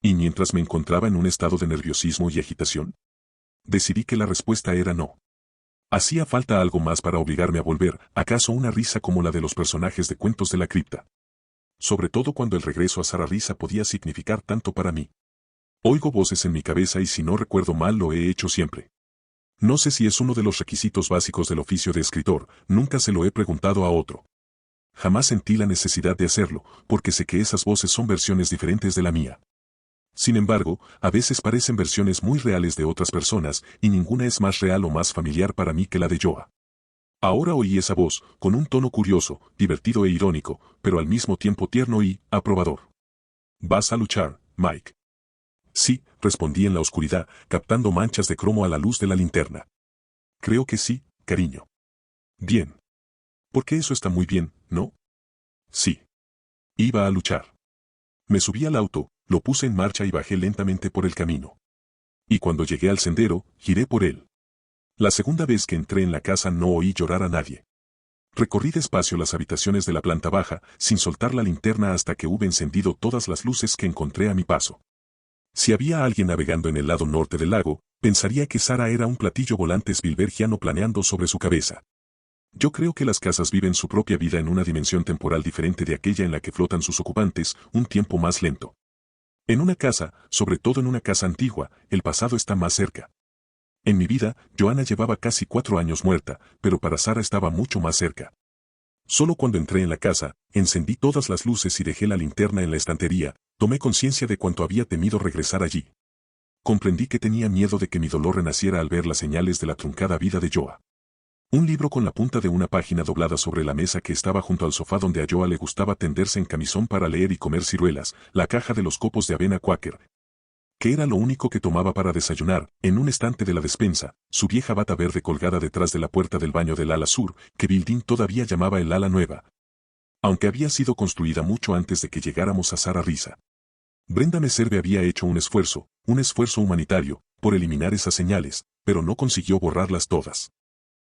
¿Y mientras me encontraba en un estado de nerviosismo y agitación? Decidí que la respuesta era no. Hacía falta algo más para obligarme a volver, acaso una risa como la de los personajes de cuentos de la cripta. Sobre todo cuando el regreso a Sarah Risa podía significar tanto para mí. Oigo voces en mi cabeza y si no recuerdo mal lo he hecho siempre. No sé si es uno de los requisitos básicos del oficio de escritor, nunca se lo he preguntado a otro. Jamás sentí la necesidad de hacerlo, porque sé que esas voces son versiones diferentes de la mía. Sin embargo, a veces parecen versiones muy reales de otras personas, y ninguna es más real o más familiar para mí que la de Joa. Ahora oí esa voz, con un tono curioso, divertido e irónico, pero al mismo tiempo tierno y aprobador. ¿Vas a luchar, Mike? Sí, respondí en la oscuridad, captando manchas de cromo a la luz de la linterna. Creo que sí, cariño. Bien. Porque eso está muy bien, ¿no? Sí. Iba a luchar. Me subí al auto, lo puse en marcha y bajé lentamente por el camino. Y cuando llegué al sendero, giré por él. La segunda vez que entré en la casa no oí llorar a nadie. Recorrí despacio las habitaciones de la planta baja, sin soltar la linterna hasta que hube encendido todas las luces que encontré a mi paso. Si había alguien navegando en el lado norte del lago, pensaría que Sara era un platillo volante Spielbergiano planeando sobre su cabeza. Yo creo que las casas viven su propia vida en una dimensión temporal diferente de aquella en la que flotan sus ocupantes, un tiempo más lento. En una casa, sobre todo en una casa antigua, el pasado está más cerca. En mi vida, Joanna llevaba casi 4 años muerta, pero para Sara estaba mucho más cerca. Solo cuando entré en la casa, encendí todas las luces y dejé la linterna en la estantería, tomé conciencia de cuánto había temido regresar allí. comprendí que tenía miedo de que mi dolor renaciera al ver las señales de la truncada vida de Joa. Un libro con la punta de una página doblada sobre la mesa que estaba junto al sofá donde a Joa le gustaba tenderse en camisón para leer y comer ciruelas, la caja de los copos de avena Quaker, que era lo único que tomaba para desayunar, en un estante de la despensa, su vieja bata verde colgada detrás de la puerta del baño del ala sur, que Bildín todavía llamaba el ala nueva, aunque había sido construida mucho antes de que llegáramos a Sara Risa. Brenda Meserve había hecho un esfuerzo humanitario, por eliminar esas señales, pero no consiguió borrarlas todas.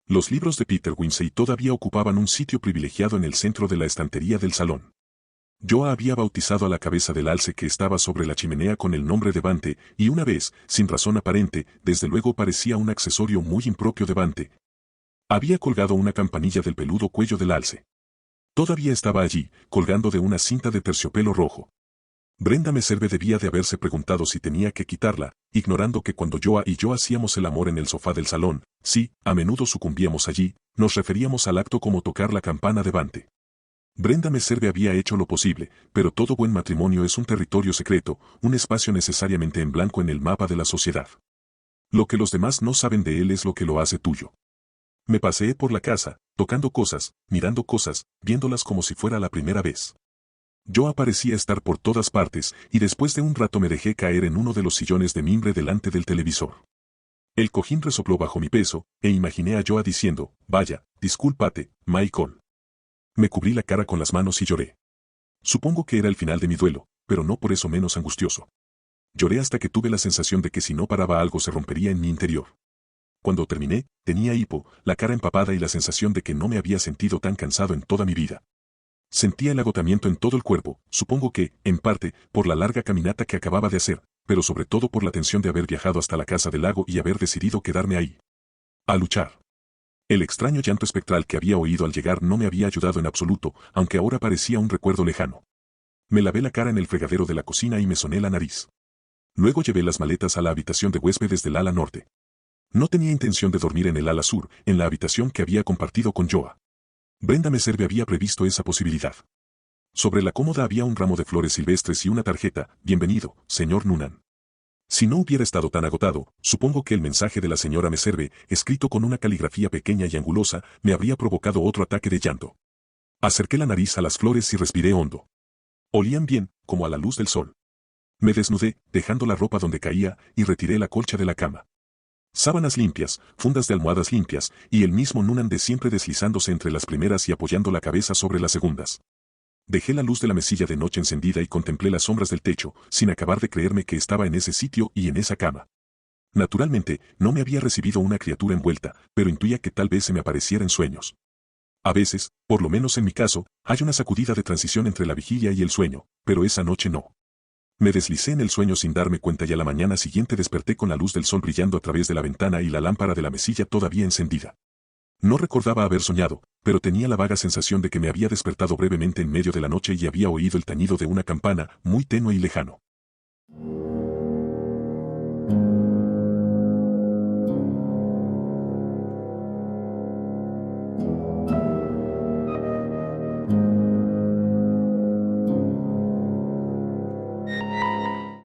Los libros de Peter Wimsey todavía ocupaban un sitio privilegiado en el centro de la estantería del salón. Joa había bautizado a la cabeza del alce que estaba sobre la chimenea con el nombre de Bante, y una vez, sin razón aparente, desde luego parecía un accesorio muy impropio de Bante, había colgado una campanilla del peludo cuello del alce. Todavía estaba allí, colgando de una cinta de terciopelo rojo. Brenda Meserve debía de haberse preguntado si tenía que quitarla, ignorando que cuando Joa y yo hacíamos el amor en el sofá del salón, sí, a menudo sucumbíamos allí, nos referíamos al acto como tocar la campana de Bante. Brenda Meserve había hecho lo posible, pero todo buen matrimonio es un territorio secreto, un espacio necesariamente en blanco en el mapa de la sociedad. Lo que los demás no saben de él es lo que lo hace tuyo. Me paseé por la casa, tocando cosas, mirando cosas, viéndolas como si fuera la primera vez. Yo parecía estar por todas partes, y después de un rato me dejé caer en uno de los sillones de mimbre delante del televisor. El cojín resopló bajo mi peso, e imaginé a Joa diciendo, vaya, discúlpate, Michael. Me cubrí la cara con las manos y lloré. Supongo que era el final de mi duelo, pero no por eso menos angustioso. Lloré hasta que tuve la sensación de que si no paraba algo se rompería en mi interior. Cuando terminé, tenía hipo, la cara empapada y la sensación de que no me había sentido tan cansado en toda mi vida. Sentía el agotamiento en todo el cuerpo, supongo que, en parte, por la larga caminata que acababa de hacer, pero sobre todo por la tensión de haber viajado hasta la casa del lago y haber decidido quedarme ahí. A luchar. El extraño llanto espectral que había oído al llegar no me había ayudado en absoluto, aunque ahora parecía un recuerdo lejano. Me lavé la cara en el fregadero de la cocina y me soné la nariz. Luego llevé las maletas a la habitación de huéspedes del ala norte. No tenía intención de dormir en el ala sur, en la habitación que había compartido con Joa. Brenda Meserve había previsto esa posibilidad. Sobre la cómoda había un ramo de flores silvestres y una tarjeta, bienvenido, señor Noonan. Si no hubiera estado tan agotado, supongo que el mensaje de la señora Meserve, escrito con una caligrafía pequeña y angulosa, me habría provocado otro ataque de llanto. Acerqué la nariz a las flores y respiré hondo. Olían bien, como a la luz del sol. Me desnudé, dejando la ropa donde caía, y retiré la colcha de la cama. Sábanas limpias, fundas de almohadas limpias, y el mismo Noonan de siempre deslizándose entre las primeras y apoyando la cabeza sobre las segundas. Dejé la luz de la mesilla de noche encendida y contemplé las sombras del techo, sin acabar de creerme que estaba en ese sitio y en esa cama. Naturalmente, no me había recibido una criatura envuelta, pero intuía que tal vez se me apareciera en sueños. A veces, por lo menos en mi caso, hay una sacudida de transición entre la vigilia y el sueño, pero esa noche no. Me deslicé en el sueño sin darme cuenta y a la mañana siguiente desperté con la luz del sol brillando a través de la ventana y la lámpara de la mesilla todavía encendida. No recordaba haber soñado, pero tenía la vaga sensación de que me había despertado brevemente en medio de la noche y había oído el tañido de una campana, muy tenue y lejano.